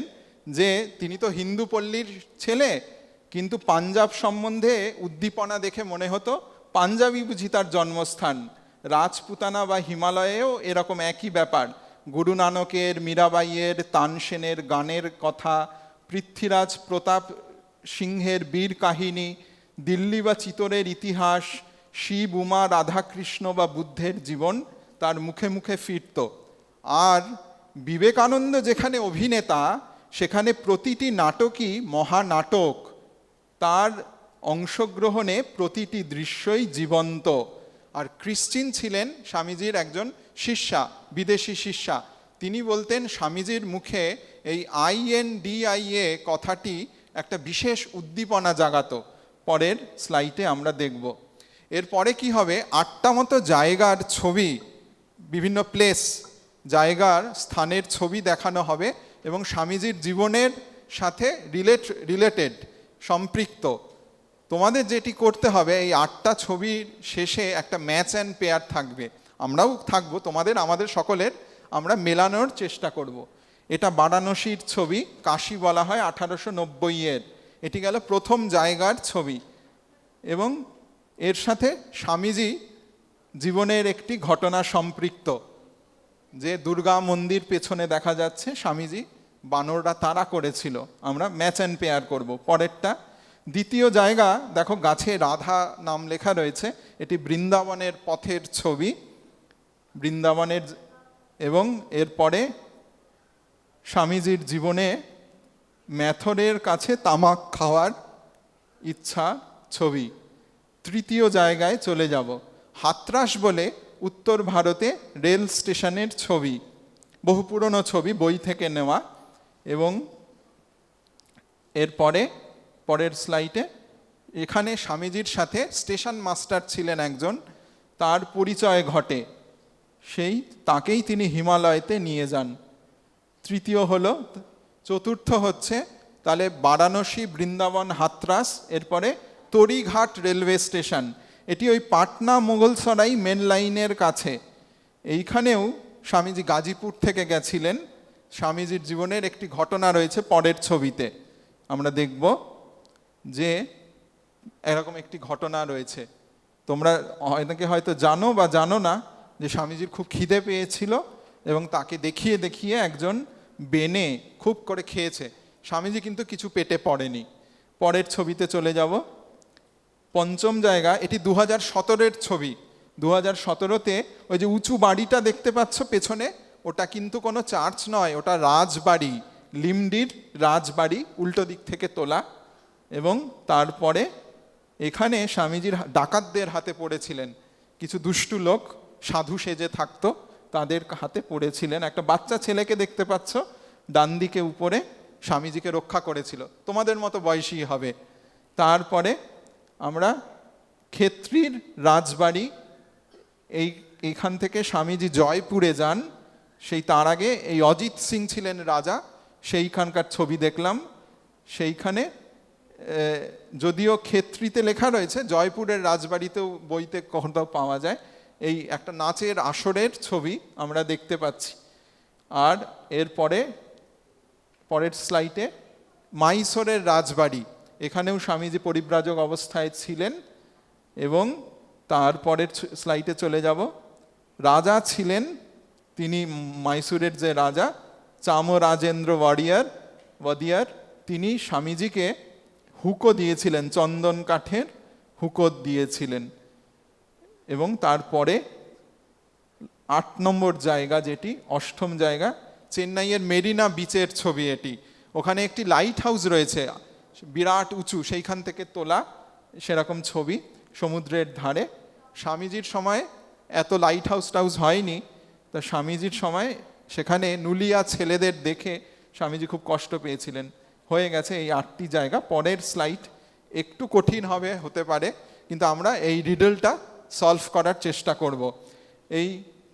যে তিনি তো হিন্দু পল্লীর ছেলে, কিন্তু পাঞ্জাব সম্বন্ধে উদ্দীপনা দেখে মনে হতো পাঞ্জাবি বুঝি তার জন্মস্থান। রাজপুতানা বা হিমালয়েও এরকম একই ব্যাপার। গুরু নানকের, মীরাবাইয়ের, তানসেনের গানের কথা, পৃথ্বীরাজ প্রতাপ সিংহের বীর কাহিনী, দিল্লি বা চিতোরের ইতিহাস, শিব, উমা, রাধাকৃষ্ণ বা বুদ্ধের জীবন তার মুখে মুখে ফিরত। আর বিবেকানন্দ যেখানে অভিনেতা, সেখানে প্রতিটি নাটকই মহানাটক। তার অংশগ্রহণে প্রতিটি দৃশ্যই জীবন্ত। আর ক্রিশ্চিন ছিলেন স্বামীজির একজন শিষ্যা, বিদেশি শিষ্যা। তিনি বলতেন স্বামীজির মুখে এই INDIA কথাটি একটা বিশেষ উদ্দীপনা জাগাতো। পরের স্লাইডে আমরা দেখব। এরপরে কি হবে, 8টা মতো জায়গার ছবি, বিভিন্ন প্লেস, জায়গার স্থানের ছবি দেখানো হবে এবং স্বামীজির জীবনের সাথে রিলেটেড, সম্পৃক্ত। তোমাদের যেটি করতে হবে, এই 8টা ছবির শেষে একটা ম্যাচ অ্যান্ড পেয়ার থাকবে। আমরাও থাকবো, তোমাদের আমাদের সকলের, আমরা মেলানোর চেষ্টা করব। এটা বারাণসীর ছবি, কাশী বলা হয় 1890-এর। এটি গেল প্রথম জায়গার ছবি এবং এর সাথে স্বামীজি জীবনের একটি ঘটনা সম্পৃক্ত। যে দুর্গা মন্দির পেছনে দেখা যাচ্ছে, স্বামীজি বানররা তাড়া করেছিল। আমরা ম্যাচ অ্যান্ড পেয়ার করব। পরেরটা, দ্বিতীয় জায়গা দেখো, গাছে রাধা নাম লেখা রয়েছে। এটি বৃন্দাবনের পথের ছবি, বৃন্দাবনের। এবং এরপরে স্বামীজির জীবনে ম্যাথরের কাছে তামাক খাওয়ার ইচ্ছা ছবি। তৃতীয় জায়গায় চলে যাব, হাতরাস বলে উত্তর ভারতে রেল স্টেশনের ছবি, বহু পুরনো ছবি, বই থেকে নেওয়া। এবং এরপরে পরের স্লাইডে এখানে স্বামীজির সাথে স্টেশন মাস্টার ছিলেন একজন, তার পরিচয় ঘটে, তাকেই তিনি হিমালয়তে নিয়ে যান। তৃতীয় হলো, চতুর্থ হচ্ছে তাহলে বারাণসী, বৃন্দাবন, হাতরাস, এরপরে তরিঘাট রেলওয়ে স্টেশন। এটি ওই পাটনা মোগলসরাই মেন লাইনের কাছে। এইখানেও স্বামীজি গাজীপুর থেকে গেছিলেন। স্বামীজির জীবনের একটি ঘটনা রয়েছে পরের ছবিতে। আমরা দেখব যে এরকম একটি ঘটনা রয়েছে। তোমরা অনেকে হয়তো জানো বা জানো না যে স্বামীজির খুব খিদে পেয়েছিল এবং তাকে দেখিয়ে দেখিয়ে একজন বেনে খুব করে খেয়েছে। স্বামীজি কিন্তু কিছু পেটে পড়েনি। পরের ছবিতে চলে যাব, পঞ্চম জায়গা। এটি 2017-এর ছবি। 2017-তে ওই যে উঁচু বাড়িটা দেখতে পাচ্ছ পেছনে, ওটা কিন্তু কোনো চার্চ নয়, ওটা রাজবাড়ি, লিমডির রাজবাড়ি, উল্টো দিক থেকে তোলা। এবং তারপরে এখানে স্বামীজির ডাকাতদের হাতে পড়েছিলেন। কিছু দুষ্টু লোক সাধু সেজে থাকতো, তাদের হাতে পড়েছিলেন। একটা বাচ্চা ছেলেকে দেখতে পাচ্ছ ডান দিকে উপরে, স্বামীজিকে রক্ষা করেছিল, তোমাদের মতো বয়সী হবে। তারপরে আমরা ক্ষেত্রীর রাজবাড়ি, এইখান থেকে স্বামীজি জয়পুরে যান। সেই তার আগে এই অজিত সিং ছিলেন রাজা, সেইখানকার ছবি দেখলাম। সেইখানে যদিও ক্ষেত্রীতে লেখা রয়েছে, জয়পুরের রাজবাড়িতেও বইতে কোথাও পাওয়া যায়। এই একটা নাচের আসরের ছবি আমরা দেখতে পাচ্ছি। আর এরপরে পরের স্লাইডে মাইসোরের রাজবাড়ি, এখানেও স্বামীজি পরিব্রাজক অবস্থায় ছিলেন। এবং তারপরের স্লাইডে চলে যাব, রাজা ছিলেন তিনি, মাইসোরের যে রাজা চামরাজেন্দ্র ওয়াদিয়ার, তিনি স্বামীজিকে হুকো দিয়েছিলেন, চন্দন কাঠের হুকো দিয়েছিলেন। এবং তারপরে 8 নম্বর জায়গা, যেটি অষ্টম জায়গা, চেন্নাইয়ের মেরিনা বিচের ছবি এটি। ওখানে একটি লাইট হাউস রয়েছে বিরাট উঁচু, সেইখান থেকে তোলা সেরকম ছবি সমুদ্রের ধারে। স্বামীজির সময় এত লাইট হাউস হয়নি, তা স্বামীজির সময় সেখানে নুলিয়া ছেলেদের দেখে স্বামীজি খুব কষ্ট পেয়েছিলেন। হয়ে গেছে এই 8টি জায়গা। পরের স্লাইড একটু কঠিন হতে পারে, কিন্তু আমরা এই রিডলটা সলভ করার চেষ্টা করব। এই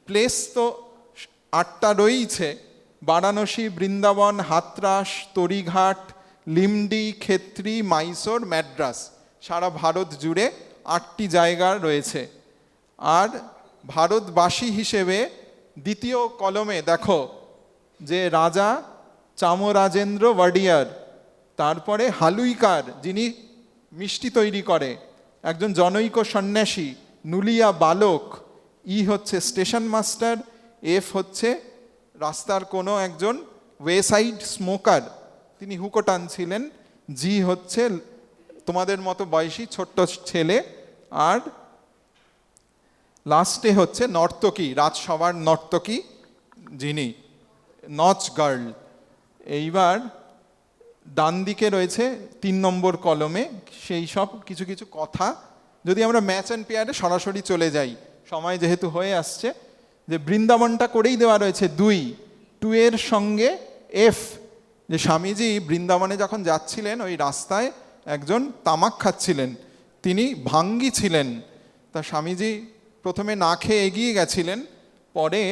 প্লেস তো 8টা রয়েছে: বারাণসী, বৃন্দাবন, হাতরাস, তরিঘাট, লিমডি, খেত্রি, মাইসোর, ম্যাড্রাস। সারা ভারত জুড়ে 8টি জায়গা রয়েছে। আর ভারতবাসী হিসেবে দ্বিতীয় কলমে দেখো যে রাজা চামরাজেন্দ্র ওয়াডিয়ার, তারপরে হালুইকার যিনি মিষ্টি তৈরি করে, একজন জনৈক সন্ন্যাসী নুলিয়া বালক, ই হচ্ছে স্টেশন মাস্টার, এফ হচ্ছে রাস্তার কোনো একজন ওয়েসাইড স্মোকার, তিনি হুকো টানছিলেন, জি হচ্ছে তোমাদের মতো বয়সী ছোট্ট ছেলে, আর লাস্টে হচ্ছে নর্তকী, রাজসভার নর্তকী যিনি নচ গার্ল। এইবার ডান দিকে রয়েছে 3 নম্বর কলমে সেই সব কিছু কিছু কথা। যদি আমরা ম্যাচ অ্যান্ড পেয়ারে সরাসরি চলে যাই, সময় যেহেতু হয়ে আসছে, যে বৃন্দাবনটা করেই দেওয়া রয়েছে 2 এর সঙ্গে এফ, যে স্বামীজি বৃন্দাবনে যখন যাচ্ছিলেন ওই রাস্তায় একজন তামাক খাচ্ছিলেন, তিনি ভাঙ্গি ছিলেন। তা স্বামীজি প্রথমে না খেয়ে এগিয়ে গেছিলেন, পরে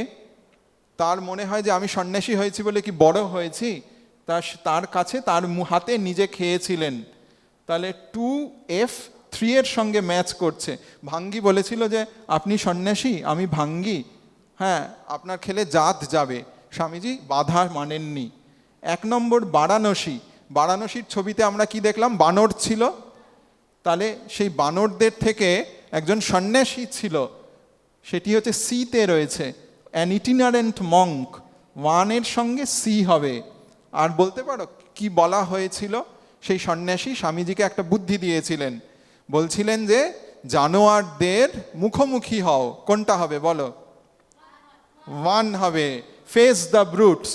তার মনে হয় যে আমি সন্ন্যাসী হয়েছি বলে কি বড় হয়েছি, তার কাছে তার হাতে নিজে খেয়েছিলেন। তাহলে 2F 3 এর সঙ্গে ম্যাচ করছে। ভাঙ্গি বলেছিল যে আপনি সন্ন্যাসী, আমি ভাঙ্গি, হ্যাঁ আপনার খেলে জাত যাবে। স্বামীজি বাধা মানেননি। 1 নম্বর বারাণসী, বারাণসীর ছবিতে আমরা কি দেখলাম? বানর ছিল। তাহলে সেই বানরদের থেকে একজন সন্ন্যাসী ছিল, সেটি হচ্ছে সিতে রয়েছে, অ্যান ইটিনারেন্ট মঙ্ক। 1 এর সঙ্গে সি হবে। আর বলতে পারো কি বলা হয়েছিল? সেই সন্ন্যাসী স্বামীজিকে একটা বুদ্ধি দিয়েছিলেন, বলছিলেন যে জানোয়ারদের মুখোমুখি হও। কোনটা হবে বলো? 1 হবে, ফেস দ্য ব্রুটস,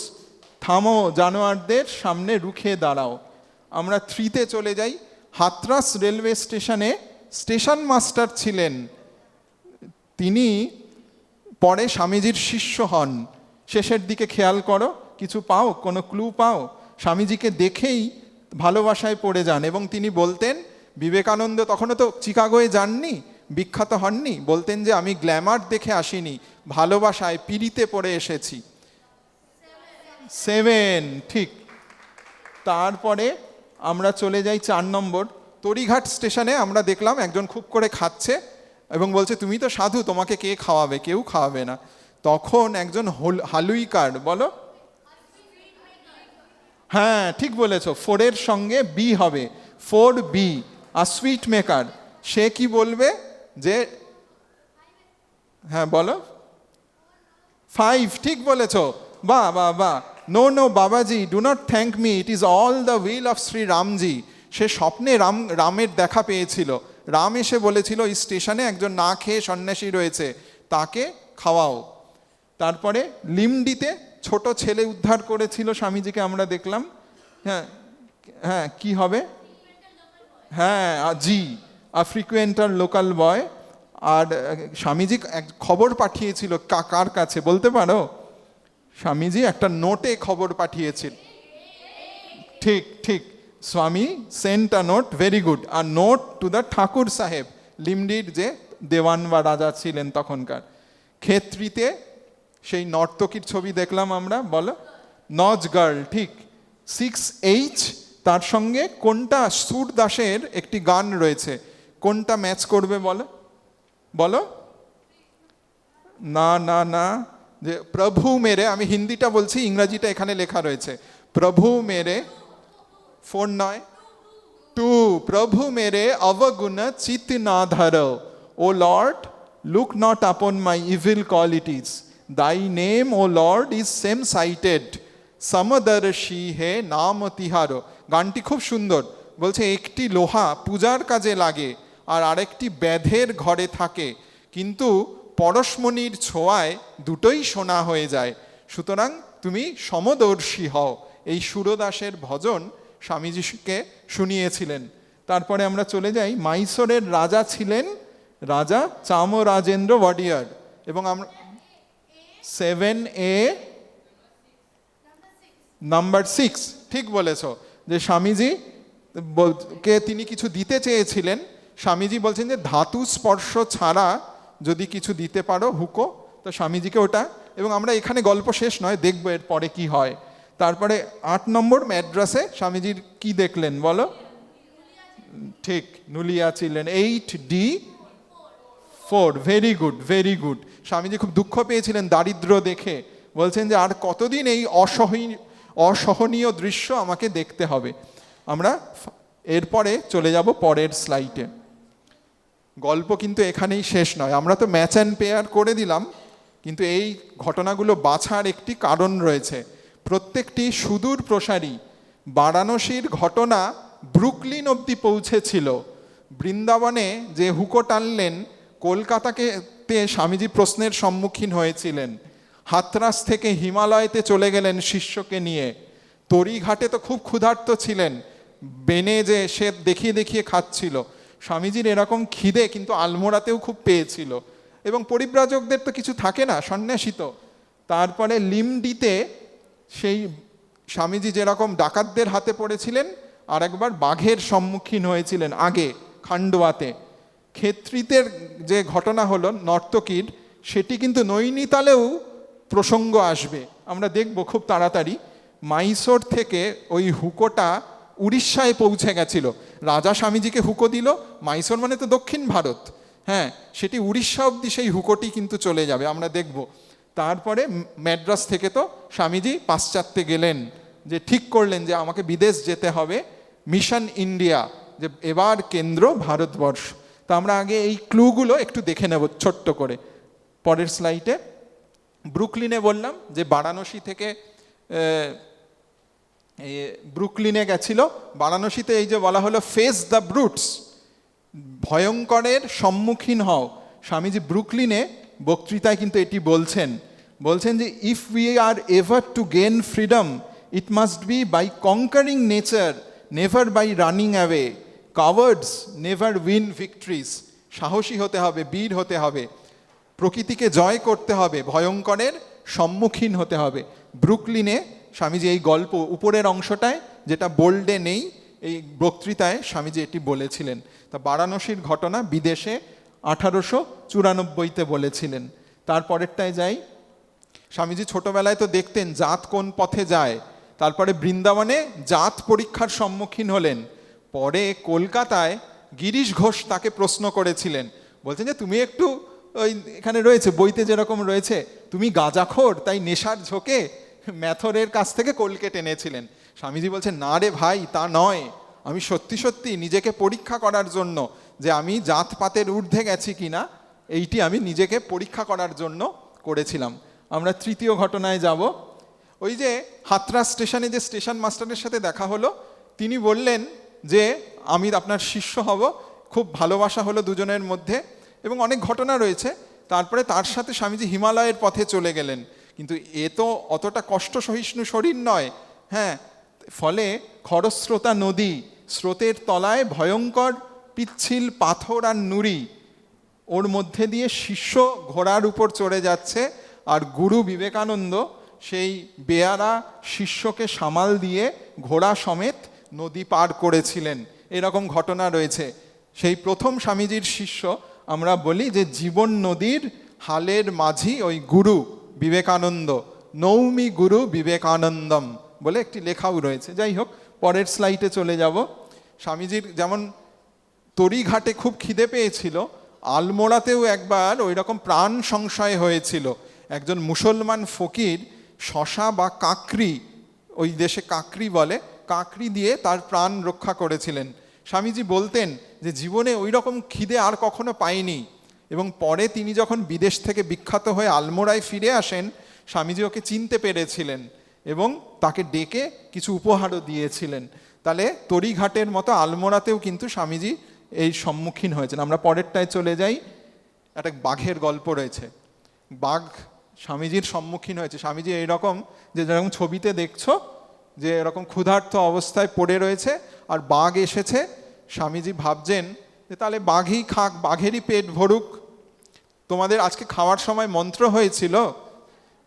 থামো, জানোয়ারদের সামনে রুখে দাঁড়াও। আমরা 3তে চলে যাই। হাতরাস রেলওয়ে স্টেশনে স্টেশন মাস্টার ছিলেন, তিনি পরে স্বামীজির শিষ্য হন। শেষের দিকে খেয়াল করো, কিছু পাও, কোনো ক্লু পাও? স্বামীজিকে দেখেই ভালোবাসায় পড়ে যান, এবং তিনি বলতেন, বিবেকানন্দ তখনও তো চিকাগোয় যাননি, বিখ্যাত হননি, বলতেন যে আমি গ্ল্যামার দেখে আসিনি, ভালোবাসায় পিড়িতে পড়ে এসেছি। 7 ঠিক। তারপরে আমরা চলে যাই 4 নম্বর। তরিঘাট স্টেশনে আমরা দেখলাম একজন খুব করে খাচ্ছে এবং বলছে তুমি তো সাধু, তোমাকে কে খাওয়াবে? কেউ খাওয়াবে না। তখন একজন হালুইকার, বলো? হ্যাঁ ঠিক বলেছো, 4 এর সঙ্গে বি হবে, 4B, আর সুইট মেকার। সে কি বলবে যে, হ্যাঁ বলো? 5 ঠিক বলেছো, বাহ বাহ বাহ। No Babaji, do not thank me, it is all the will of Shri Ramji. সে স্বপ্নে রামের দেখা পেয়েছিল। রাম এসে বলেছিল এই স্টেশনে একজন না খেয়ে সন্ন্যাসী রয়েছে, তাকে খাওয়াও। তারপরে লিমডিতে ছোট ছেলে উদ্ধার করেছিল স্বামীজিকে, আমরা দেখলাম। হ্যাঁ হ্যাঁ কি হবে? হ্যাঁ জি, আ ফ্রিকুয়েন্টার লোকাল বয়। আর স্বামীজি এক খবর পাঠিয়েছিল কার কাছে বলতে পারো? স্বামীজি একটা নোটে খবর পাঠিয়েছিল। ঠিক ঠিক, Swami sent a note, very good, a note to the Thakur Sahib, লিমডির যে দেওয়ান বা রাজা ছিলেন তখনকার। খেত্রিতে সেই নর্তকীর ছবি দেখলাম আমরা, বলো? নচ গার্ল, ঠিক। 6H, তার সঙ্গে কোনটা? সুরদাসের একটি গান রয়েছে, কোনটা ম্যাচ করবে বলো? বলো? না না না, যে প্রভু মেরে, আমি হিন্দিটা বলছি, ইংরাজিটা এখানে লেখা রয়েছে, প্রভু মেরে। 4 নয়, 2, প্রভু মেরে অবগুণ চিত না ধরো, ও Lord look not upon my evil qualities, thy name O lord is same sighted, সমদর্শী হে নাম তিহারো। গানটি খুব সুন্দর, বলছে একটি লোহা পূজার কাজে লাগে আর আরেকটি ব্যাধের ঘরে থাকে, কিন্তু পরশমণির ছোঁয়ায় দুটোই সোনা হয়ে যায়। সুতরাং তুমি সমদর্শী হও। এই সুরদাসের ভজন স্বামীজিকে শুনিয়েছিলেন। তারপরে আমরা চলে যাই, মাইসোরের রাজা ছিলেন রাজা চামরাজেন্দ্র ওয়াডিয়ার, এবং আমরা 7A নাম্বার 6 ঠিক বলেছ, যে স্বামীজি কে তিনি কিছু দিতে চেয়েছিলেন। স্বামীজি বলছেন যে ধাতু স্পর্শ ছাড়া যদি কিছু দিতে পারো হুকো, তো স্বামীজিকে ওটা, এবং আমরা এখানে গল্প শেষ নয়, দেখবো এর পরে কি হয়। তারপরে 8 নম্বর ম্যাড্রাসে স্বামীজির কি দেখলেন বলো? ঠিক, নুলিয়া ছিলেন 8D4, very good very good. Swamiji খুব দুঃখ পেয়েছিলেন দারিদ্র দেখে, বলছেন যে আর কতদিন এই অসহনীয় দৃশ্য আমাকে দেখতে হবে। আমরা এরপরে চলে যাব পরের স্লাইডে। গল্প কিন্তু এখানেই শেষ নয়, আমরা তো ম্যাচ অ্যান্ড পেয়ার করে দিলাম, কিন্তু এই ঘটনাগুলো বাছার একটি কারণ রয়েছে। প্রত্যেকটি সুদূর প্রসারী। বারাণসীর ঘটনা ব্রুকলিন অবধি পৌঁছেছিল। বৃন্দাবনে যে হুকো টানলেন, কলকাতাকে স্বামীজি প্রশ্নের সম্মুখীন হয়েছিলেন। হাতরাস থেকে হিমালয়তে চলে গেলেন শিষ্যকে নিয়ে। তরিঘাটে তো খুব ক্ষুধার্ত ছিলেন, বেনে যে সে দেখিয়ে দেখিয়ে খাচ্ছিল। স্বামীজির এরকম খিদে কিন্তু আলমোড়াতেও খুব পেয়েছিল, এবং পরিব্রাজকদের তো কিছু থাকে না, সন্ন্যাসিত। তারপরে লিমডিতে সেই স্বামীজি যেরকম ডাকাতদের হাতে পড়েছিলেন, আর একবার বাঘের সম্মুখীন হয়েছিলেন আগে খান্ডোয়াতে। ক্ষেত্রীদের যে ঘটনা হলো নর্তকীর, সেটি কিন্তু নৈনিতালেও প্রসঙ্গ আসবে, আমরা দেখব খুব তাড়াতাড়ি। মাইসোর থেকে ওই হুকোটা উড়িষ্যায় পৌঁছে গেছিল। রাজা স্বামীজিকে হুকো দিল, মাইসোর মানে তো দক্ষিণ ভারত, হ্যাঁ, সেটি উড়িষ্যা অবধি সেই হুকোটি কিন্তু চলে যাবে, আমরা দেখব। তারপরে ম্যাড্রাস থেকে তো স্বামীজি পাশ্চাত্যে গেলেন, যে ঠিক করলেন যে আমাকে বিদেশ যেতে হবে, মিশন ইন্ডিয়া, যে এবার কেন্দ্র ভারতবর্ষ। তো আমরা আগে এই ক্লুগুলো একটু দেখে নেব ছোট্ট করে পরের স্লাইডে। ব্রুকলিনে বললাম যে বারাণসী থেকে ব্রুকলিনে গেছিল। বারাণসীতে এই যে বলা হলো ফেস দ্য ব্রুটস, ভয়ঙ্করের সম্মুখীন হও। স্বামীজি ব্রুকলিনে বক্তৃতায় কিন্তু এটি বলছেন যে if we are ever to gain freedom, it must be by conquering nature, never by running away. Cowards never win victories. সাহসী হতে হবে, বীর হতে হবে, প্রকৃতিকে জয় করতে হবে, ভয়ঙ্করের সম্মুখীন হতে হবে। ব্রুকলিনে স্বামীজি এই গল্প উপরের অংশটায়, যেটা বোল্ডে নেই, এই বক্তৃতায় স্বামীজি এটি বলেছিলেন। তা বারাণসীর ঘটনা বিদেশে 1894-তে বলেছিলেন। তারপরেরটায় যাই। স্বামীজি ছোটবেলায় তো দেখতেন জাত কোন পথে যায়, তারপরে বৃন্দাবনে জাত পরীক্ষার সম্মুখীন হলেন। পরে কলকাতায় গিরিশ ঘোষ তাকে প্রশ্ন করেছিলেন, বলছেন যে তুমি একটু ওই এখানে রয়েছে বইতে যেরকম রয়েছে, তুমি গাঁজাখোর, তাই নেশার ঝোঁকে ম্যাথরের কাছ থেকে কলকে টেনেছিলেন। স্বামীজি বলছেন না রে ভাই, তা নয়, আমি সত্যি সত্যি নিজেকে পরীক্ষা করার জন্য যে আমি জাতপাতের ঊর্ধ্বে গেছি কিনা, এইটি আমি নিজেকে পরীক্ষা করার জন্য করেছিলাম। আমরা তৃতীয় ঘটনায় যাব। ওই যে হাতরাস স্টেশনে যে স্টেশন মাস্টারের সাথে দেখা হলো, তিনি বললেন যে আমি আপনার শিষ্য হব। খুব ভালোবাসা হলো দুজনের মধ্যে, এবং অনেক ঘটনা রয়েছে। তারপরে তার সাথে স্বামীজি হিমালয়ের পথে চলে গেলেন, কিন্তু এ তো অতটা কষ্ট সহিষ্ণু শরীর নয়, হ্যাঁ। ফলে খরস্রোতা নদী, স্রোতের তলায় ভয়ঙ্কর পিচ্ছিল পাথর আর নুড়ি, ওর মধ্যে দিয়ে শিষ্য ঘোড়ার উপর চড়ে যাচ্ছে, আর গুরু বিবেকানন্দ সেই বেয়ারা শিষ্যকে সামাল দিয়ে ঘোড়া সমেত নদী পার করেছিলেন। এরকম ঘটনা রয়েছে। সেই প্রথম স্বামীজির শিষ্য আমরা বলি যে জীবন নদীর হালের মাঝি ওই গুরু বিবেকানন্দ, নৌমি গুরু বিবেকানন্দম বলে একটি লেখাও রয়েছে। যাই হোক, পরের স্লাইডে চলে যাব। স্বামীজির যেমন তরিঘাটে খুব খিদে পেয়েছিল, আলমোড়াতেও একবার ওই রকম প্রাণ সংশয় হয়েছিল। একজন মুসলমান ফকির শশা বা কাকরি, ওই দেশে কাকরি বলে, কাকরি দিয়ে তার প্রাণ রক্ষা করেছিলেন। স্বামীজি বলতেন যে জীবনে ওই রকম খিদে আর কখনো পাইনি, এবং পরে তিনি যখন বিদেশ থেকে বিখ্যাত হয়ে আলমোড়ায় ফিরে আসেন, স্বামীজি ওকে চিনতে পেরেছিলেন এবং তাকে ডেকে কিছু উপহারও দিয়েছিলেন। তাহলে তরিঘাটের মতো আলমোড়াতেও কিন্তু স্বামীজি এই সম্মুখীন হয়েছেন। আমরা পরেরটায় চলে যাই। একটা বাঘের গল্প রয়েছে। বাঘ স্বামীজির সম্মুখীন হয়েছে। স্বামীজি এইরকম, যে যেরকম ছবিতে দেখছো, যে এরকম ক্ষুধার্ত অবস্থায় পড়ে রয়েছে আর বাঘ এসেছে। স্বামীজি ভাবছেন যে তাহলে বাঘই খাক, বাঘেরই পেট ভরুক। তোমাদের আজকে খাওয়ার সময় মন্ত্র হয়েছিল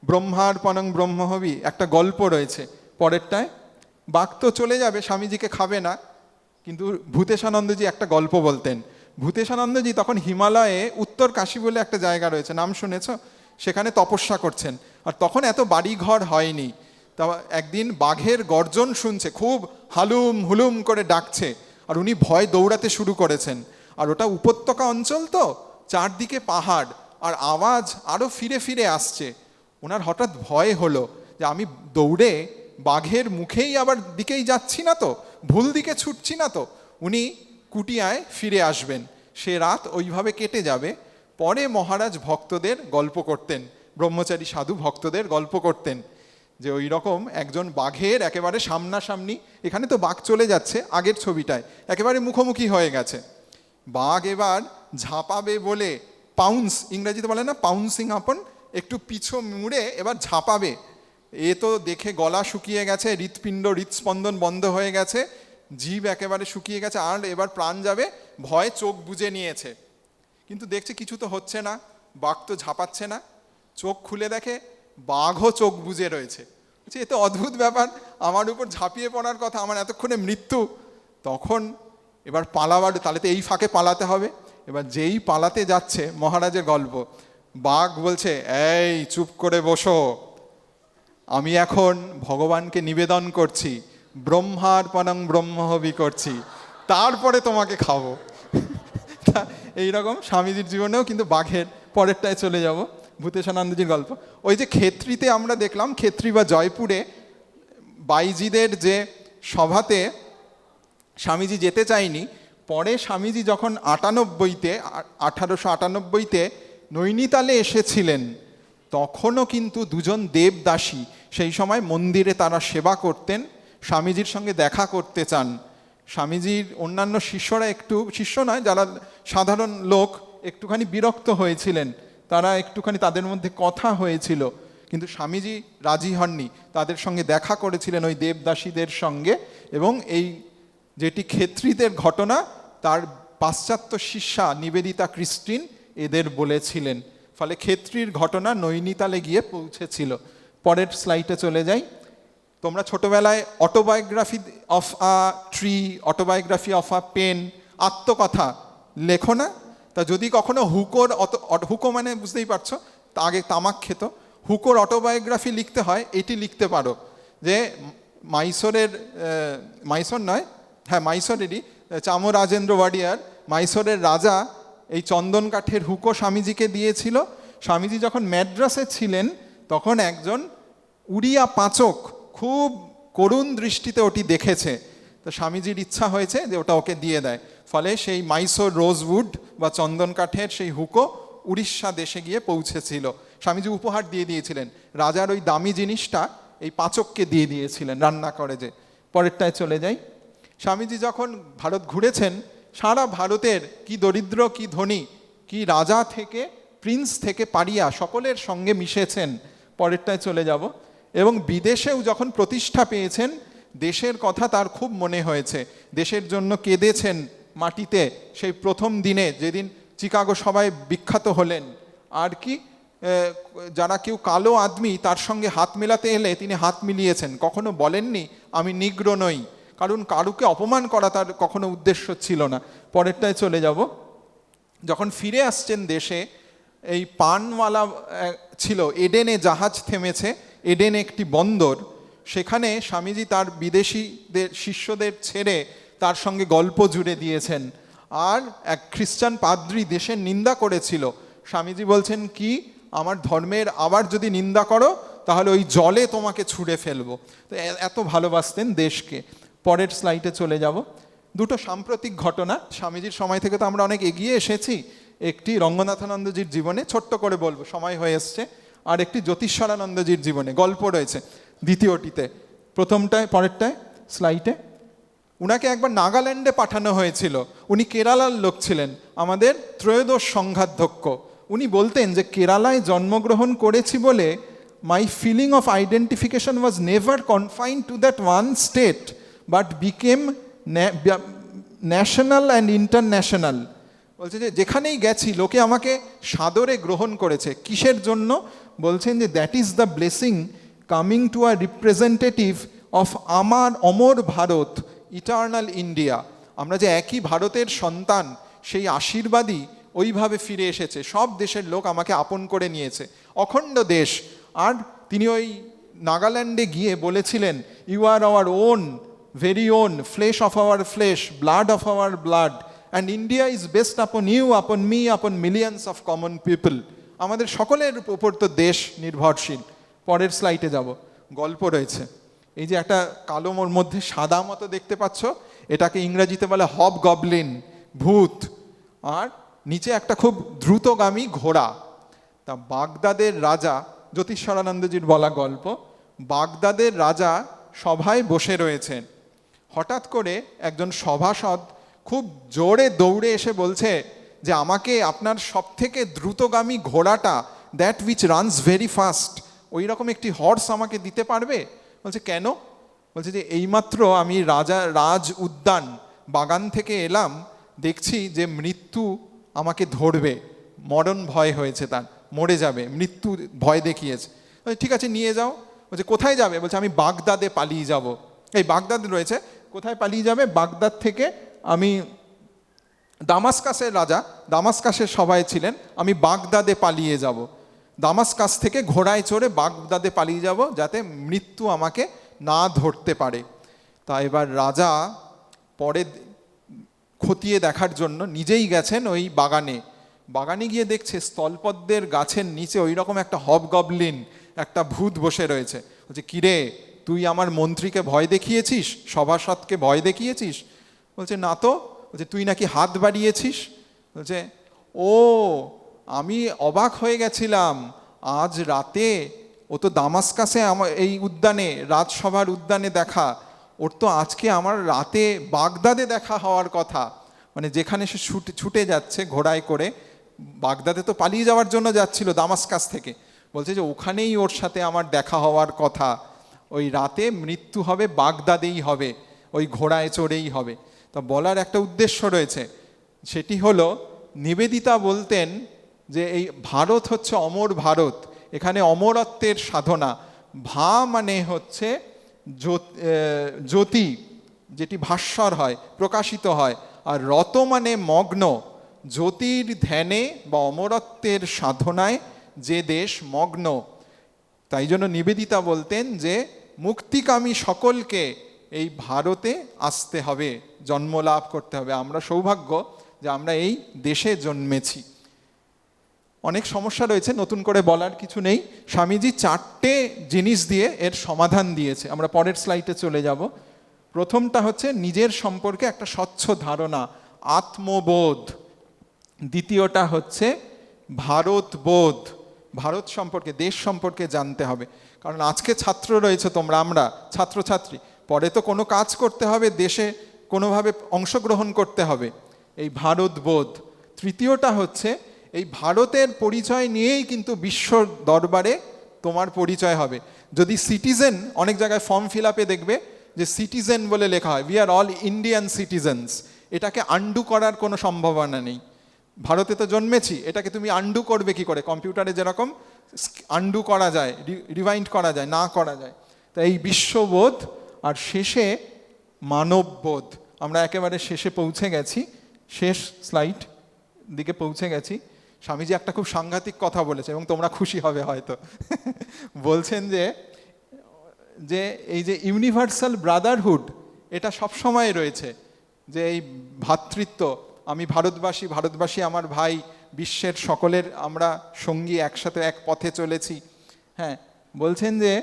ব্রহ্মার্পণং ব্রহ্মহবি, একটা গল্প রয়েছে পরেরটায়। বাঘ তো চলে যাবে, স্বামীজিকে খাবে না, কিন্তু ভূতেশানন্দজি একটা গল্প বলতেন। ভূতেশানন্দজি তখন হিমালয়ে উত্তর কাশী বলে একটা জায়গা রয়েছে, নাম শুনেছ, সেখানে তপস্যা করছেন। আর তখন এত বাড়িঘর হয়নি। তা একদিন বাঘের গর্জন শুনছে, খুব হালুম হুলুম করে ডাকছে, আর উনি ভয় দৌড়াতে শুরু করেছেন। আর ওটা উপত্যকা অঞ্চল তো, চারদিকে পাহাড়, আর আওয়াজ আরও ফিরে ফিরে আসছে। ওনার হঠাৎ ভয় হলো যে আমি দৌড়ে বাঘের মুখেই আবার দিকেই যাচ্ছি না তো, ভুল দিকে ছুটছি না তো। উনি কুটিয়ায় ফিরে আসবেন, সে রাত ওইভাবে কেটে যাবে। পরে মহারাজ ভক্তদের গল্প করতেন, ব্রহ্মচারী সাধু ভক্তদের গল্প করতেন যে ওই রকম একজন বাঘের একেবারে সামনাসামনি, এখানে তো বাঘ চলে যাচ্ছে, আগের ছবিটায় একেবারে মুখোমুখি হয়ে গেছে। বাঘ এবার ঝাঁপাবে বলে, পাউন্স ইংরেজিতে বলে না, পাউন্সিং আপন, একটু পিছু মুড়ে এবার ঝাঁপাবে। এ তো দেখে গলা শুকিয়ে গেছে, হৃৎপিণ্ড হৃৎস্পন্দন বন্ধ হয়ে গেছে, জিভ একেবারে শুকিয়ে গেছে, আর এবার প্রাণ যাবে, ভয়ে চোখ বুজে নিয়েছে। কিন্তু দেখছে কিছু তো হচ্ছে না, বাঘ তো ঝাঁপাচ্ছে না। চোখ খুলে দেখে বাঘও চোখ বুজে রয়েছে। এ তো অদ্ভুত ব্যাপার, আমার উপর ঝাঁপিয়ে পড়ার কথা, আমার এতক্ষণে মৃত্যু। তখন এবার পালাবার, তাহলে তো এই ফাঁকে পালাতে হবে। এবার যেই পালাতে যাচ্ছে, মহারাজের গল্প, বাঘ বলছে, এই চুপ করে বসো, আমি এখন ভগবানকে নিবেদন করছি, ব্রহ্মার্পণং ব্রহ্মহবি করছি, তারপরে তোমাকে খাবো। এইরকম স্বামীজির জীবনেও কিন্তু বাঘের, পরেরটায় চলে যাব, ভূতেশানন্দজির গল্প। ওই যে খেত্রিতে আমরা দেখলাম, খেত্রি বা জয়পুরে বাইজিদের যে সভাতে স্বামীজি যেতে চাইনি, পরে স্বামীজি যখন 1898-তে নৈনিতালে এসেছিলেন, তখনও কিন্তু দুজন দেবদাসী, সেই সময় মন্দিরে তারা সেবা করতেন, স্বামীজির সঙ্গে দেখা করতে চান। স্বামীজির অন্যান্য শিষ্যরা একটু, শিষ্য নয়, যারা সাধারণ লোক, একটুখানি বিরক্ত হয়েছিলেন, তারা একটুখানি, তাদের মধ্যে কথা হয়েছিল, কিন্তু স্বামীজি রাজি হননি। তাদের সঙ্গে দেখা করেছিলেন ওই দেবদাসীদের সঙ্গে, এবং এই যেটি ক্ষেত্রীদের ঘটনা, তার পাশ্চাত্য শিষ্যা নিবেদিতা ক্রিস্টিন এদের বলেছিলেন। ফলে ক্ষেত্রীর ঘটনা নৈনিতালে গিয়ে পৌঁছেছিল। পরের স্লাইডে চলে যাই। তোমরা ছোটবেলায় autobiography of a tree, autobiography of a pen, আত্মকথা লেখো না? তা যদি কখনো হুকো মানে বুঝতেই পারছো, তা আগে তামাক খেত, হুকোর অটোবায়োগ্রাফি লিখতে হয়, এটি লিখতে পারো যে মাইসোরেরই চামরাজেন্দ্র ওয়াডিয়ার, মাইসোরের রাজা এই চন্দন কাঠের হুকো স্বামীজিকে দিয়েছিল। স্বামীজি যখন ম্যাড্রাসে ছিলেন, তখন একজন উড়িয়া পাচক খুব করুণ দৃষ্টিতে ওটি দেখেছে, তো স্বামীজির ইচ্ছা হয়েছে যে ওটা ওকে দিয়ে দেয়। ফলে সেই মাইসোর রোজউড বা চন্দন কাঠের সেই হুকো উড়িষ্যা দেশে গিয়ে পৌঁছেছিল। স্বামীজি উপহার দিয়ে দিয়েছিলেন, রাজার ওই দামি জিনিসটা এই পাচককে দিয়ে দিয়েছিলেন রান্না করে। যে পরেরটায় চলে যাই। স্বামীজি যখন ভারত ঘুরেছেন, সারা ভারতের কি দরিদ্র কি ধনী, কি রাজা থেকে প্রিন্স থেকে পারিয়া সকলের সঙ্গে মিশেছেন। পরেরটায় চলে যাব। এবং বিদেশেও যখন প্রতিষ্ঠা পেয়েছেন, দেশের কথা তার খুব মনে হয়েছে, দেশের জন্য কেঁদেছেন মাটিতে। সেই প্রথম দিনে, যেদিন চিকাগো সভায় বিখ্যাত হলেন, আর কি যারা কেউ কালো আদমি তার সঙ্গে হাত মেলাতে এলে তিনি হাত মিলিয়েছেন, কখনো বলেননি আমি নিগ্রো নই, কারণ কারুকে অপমান করা তার কখনো উদ্দেশ্য ছিল না। পরেরটায় চলে যাব। যখন ফিরে আসছেন দেশে, এই পানওয়ালা ছিল, এডেনে জাহাজ থেমেছে, এডেন একটি বন্দর, সেখানে স্বামীজি তার বিদেশিদের শিষ্যদের ছেড়ে তার সঙ্গে গল্প জুড়ে দিয়েছেন। আর এক খ্রিস্টান পাদ্রী দেশের নিন্দা করেছিল, স্বামীজি বলছেন কি, আমার ধর্মের আবার যদি নিন্দা করো তাহলে ওই জলে তোমাকে ছুঁড়ে ফেলবো। তো এত ভালোবাসতেন দেশকে। পরের স্লাইডে চলে যাব। দুটো সাম্প্রতিক ঘটনা, স্বামীজির সময় থেকে তো আমরা অনেক এগিয়ে এসেছি। একটি রঙ্গনাথানন্দজির জীবনে, ছোট্ট করে বলবো, সময় হয়ে এসছে। আর একটি জ্যোতিষ্বরানন্দজির জীবনে গল্প রয়েছে দ্বিতীয়টিতে। প্রথমটায়, পরেরটায় স্লাইডে, উনাকে একবার নাগাল্যান্ডে পাঠানো হয়েছিল। উনি কেরালার লোক ছিলেন, আমাদের ত্রয়োদশ সংঘাধ্যক্ষ। উনি বলতেন যে কেরালায় জন্মগ্রহণ করেছি বলে my feeling of identification was never confined to that one state but became national and international. বলছে যে যেখানেই গেছি লোকে আমাকে সাদরে গ্রহণ করেছে। কিসের জন্য? বলছেন যে that is the blessing coming to a representative of আমার অমর ভারত, ইটার্নাল ইন্ডিয়া। আমরা যে একই ভারতের সন্তান, সেই আশীর্বাদই ওইভাবে ফিরে এসেছে। সব দেশের লোক আমাকে আপন করে নিয়েছে, অখণ্ড দেশ। আর তিনি ওই নাগাল্যান্ডে গিয়ে বলেছিলেন, you are our own, very own, flesh of our flesh, blood of our blood, and India is based upon you, upon me, upon millions of common people. আমাদের সকলের উপর তো দেশ নির্ভরশীল। পরের স্লাইডে যাব, গল্প রয়েছে। এই যে একটা কালো মোর মধ্যে সাদা মতো দেখতে পাচ্ছ, এটাকে ইংরেজিতে বলে হব গবলিন, ভূত। আর নিচে একটা খুব দ্রুতগামী ঘোড়া। তা বাগদাদের রাজা, জ্যোতিষানন্দজির বলা গল্প, বাগদাদের রাজা সভায় বসে রয়েছেন। হঠাৎ করে একজন সভাসদ খুব জোরে দৌড়ে এসে বলছে যে আমাকে আপনার সবথেকে দ্রুতগামী ঘোড়াটা, that which runs very fast, ওই রকম একটি হর্স আমাকে দিতে পারবে? বলছে কেন? বলছে যে এইমাত্র আমি রাজ উদ্যান বাগান থেকে এলাম, দেখছি যে মৃত্যু আমাকে ধরবে, মরণ ভয় হয়েছে, তার মরে যাবে, মৃত্যু ভয় দেখিয়েছে। ঠিক আছে নিয়ে যাও। বলছে কোথায় যাবে? বলছে আমি বাগদাদে পালিয়ে যাব। এই বাগদাদ রয়েছে, কোথায় পালিয়ে যাবে? বাগদাদ থেকে আমি, দামাস্কাসের রাজা দামাস্কাসের সভায় ছিলেন, আমি বাগদাদে পালিয়ে যাব। দামাস্কাস থেকে ঘোড়ায় চড়ে বাগদাদে পালিয়ে যাব, যাতে মৃত্যু আমাকে না ধরতে পারে। তা এবার রাজা পরে খতিয়ে দেখার জন্য নিজেই গেছেন ওই বাগানে গিয়ে দেখছে স্থলপদ্মের গাছের নিচে ওই রকম একটা হবগবলিন, একটা ভূত বসে রয়েছে। বলছে কিরে, তুই আমার মন্ত্রীকে ভয় দেখিয়েছিস, সভাসদকে ভয় দেখিয়েছিস? বলছে না তো। বলছে তুই নাকি হাত বাড়িয়েছিস? বলছে ও, আমি অবাক হয়ে গেছিলাম, আজ রাতে ও তো দামাস্কাসে আমার এই উদ্যানে, রাজসভার উদ্যানে দেখা, ওর তো আজকে আমার রাতে বাগদাদে দেখা হওয়ার কথা। মানে যেখানে সে ছুটে যাচ্ছে ঘোড়ায় করে, বাগদাদে তো পালিয়ে যাওয়ার জন্য যাচ্ছিল দামাস্কাস থেকে, বলছে যে ওখানেই ওর সাথে আমার দেখা হওয়ার কথা। ওই রাতে মৃত্যু হবে বাগদাদেই হবে, ওই ঘোড়ায় চড়েই হবে। তা বলার একটা উদ্দেশ্য রয়েছে, সেটি হলো নিবেদিতা বলতেন যে এই ভারত হচ্ছে অমর ভারত, এখানে অমরত্বের সাধনা। ভা মানে হচ্ছে জ্যোতি, যেটি ভাস্বর হয়, প্রকাশিত হয়। আর রত মানে মগ্ন, জ্যোতির ধ্যানে বা অমরত্বের সাধনায় যে দেশ মগ্ন। তাই জন্য নিবেদিতা বলতেন যে মুক্তিকামী সকলকে এই ভারতে আসতে হবে, জন্মলাভ করতে হবে। আমরা সৌভাগ্য যে আমরা এই দেশে জন্মেছি। অনেক সমস্যা রয়েছে, নতুন করে বলার কিছু নেই। স্বামীজি 4টে জিনিস দিয়ে এর সমাধান দিয়েছে। আমরা পরের স্লাইডে চলে যাব। প্রথমটা হচ্ছে নিজের সম্পর্কে একটা স্বচ্ছ ধারণা, আত্মবোধ। দ্বিতীয়টা হচ্ছে ভারতবোধ, ভারত সম্পর্কে, দেশ সম্পর্কে জানতে হবে। কারণ আজকে ছাত্র রয়েছে তোমরা, আমরা ছাত্রছাত্রী, পরে তো কোনো কাজ করতে হবে, দেশে কোনোভাবে অংশগ্রহণ করতে হবে, এই ভারতবোধ। তৃতীয়টা হচ্ছে এই ভারতের পরিচয় নিয়েই কিন্তু বিশ্ব দরবারে তোমার পরিচয় হবে। যদি সিটিজেন, অনেক জায়গায় ফর্ম ফিল আপে দেখবে যে সিটিজেন বলে লেখা হয়, we are all Indian citizens, এটাকে আন্ডু করার কোনো সম্ভাবনা নেই। ভারতে তো জন্মেছি, এটাকে তুমি আন্ডু করবে কি করে? কম্পিউটারে যেরকম আন্ডু করা যায়, রিভাইন্ড করা যায়, না করা যায়। তাই এই বিশ্ববোধ, আর শেষে মানববোধ। আমরা একেবারে শেষে পৌঁছে গেছি, শেষ স্লাইড দিকে পৌঁছে গেছি। স্বামীজি একটা খুব সাংঘাতিক কথা বলেছে এবং তোমরা খুশি হবে হয়তো। বলছেন যে এই যে ইউনিভার্সাল ব্রাদারহুড, এটা সবসময় রয়েছে, যে এই ভ্রাতৃত্ব, আমি ভারতবাসী, ভারতবাসী আমার ভাই, বিশ্বের সকলের আমরা সঙ্গী, একসাথে এক পথে চলেছি। হ্যাঁ, বলছেন যে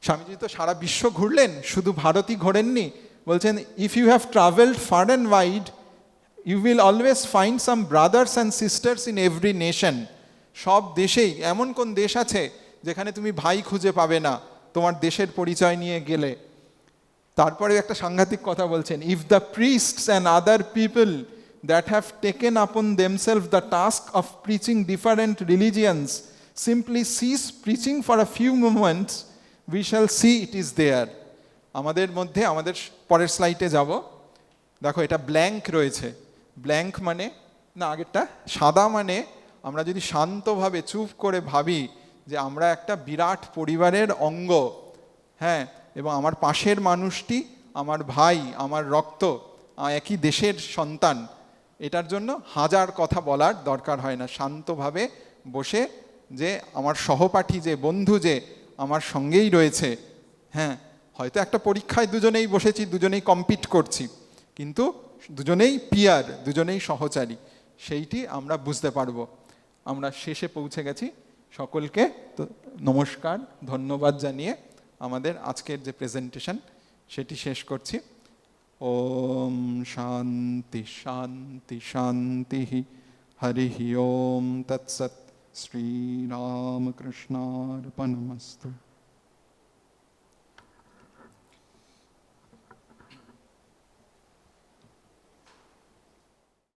স্বামীজি তো সারা বিশ্ব ঘুরলেন, শুধু ভারতই ঘোরেননি। বলছেন if you have travelled far and wide, you will always find some brothers and sisters in every nation. সব দেশেই এমন কোন দেশ আছে যেখানে তুমি ভাই খুঁজে পাবে না তোমার দেশের পরিচয় নিয়ে গেলে। তারপরে একটা সাংঘাতিক কথা বলছেন, if the priests and other people that have taken upon themselves the task of preaching different religions simply cease preaching for a few moments, we shall see it is there. আমাদের মধ্যে আমাদের পরের স্লাইডে যাব। দেখো এটা ব্ল্যাঙ্ক রয়েছে। Blank মানে না, আগেরটা সাদা মানে আমরা যদি শান্তভাবে চুপ করে ভাবি যে আমরা একটা বিরাট পরিবারের অঙ্গ, হ্যাঁ, এবং আমার পাশের মানুষটি আমার ভাই, আমার রক্ত, একই দেশের সন্তান, এটার জন্য হাজার কথা বলার দরকার হয় না। শান্তভাবে বসে যে আমার সহপাঠী, যে বন্ধু যে আমার সঙ্গেই রয়েছে, হ্যাঁ, হয়তো একটা পরীক্ষায় দুজনেই বসেছি, দুজনেই কম্পিট করছি, কিন্তু দুজনেই পিয়ার, দুজনেই সহচারী, সেইটি আমরা বুঝতে পারবো। আমরা শেষে পৌঁছে গেছি। সকলকে তো নমস্কার, ধন্যবাদ জানিয়ে আমাদের আজকের যে প্রেজেন্টেশন সেটি শেষ করছি। ওম শান্তি শান্তি শান্তি, হরি ওম তৎসৎ। শ্রীরামকৃষ্ণার্পণমস্তু।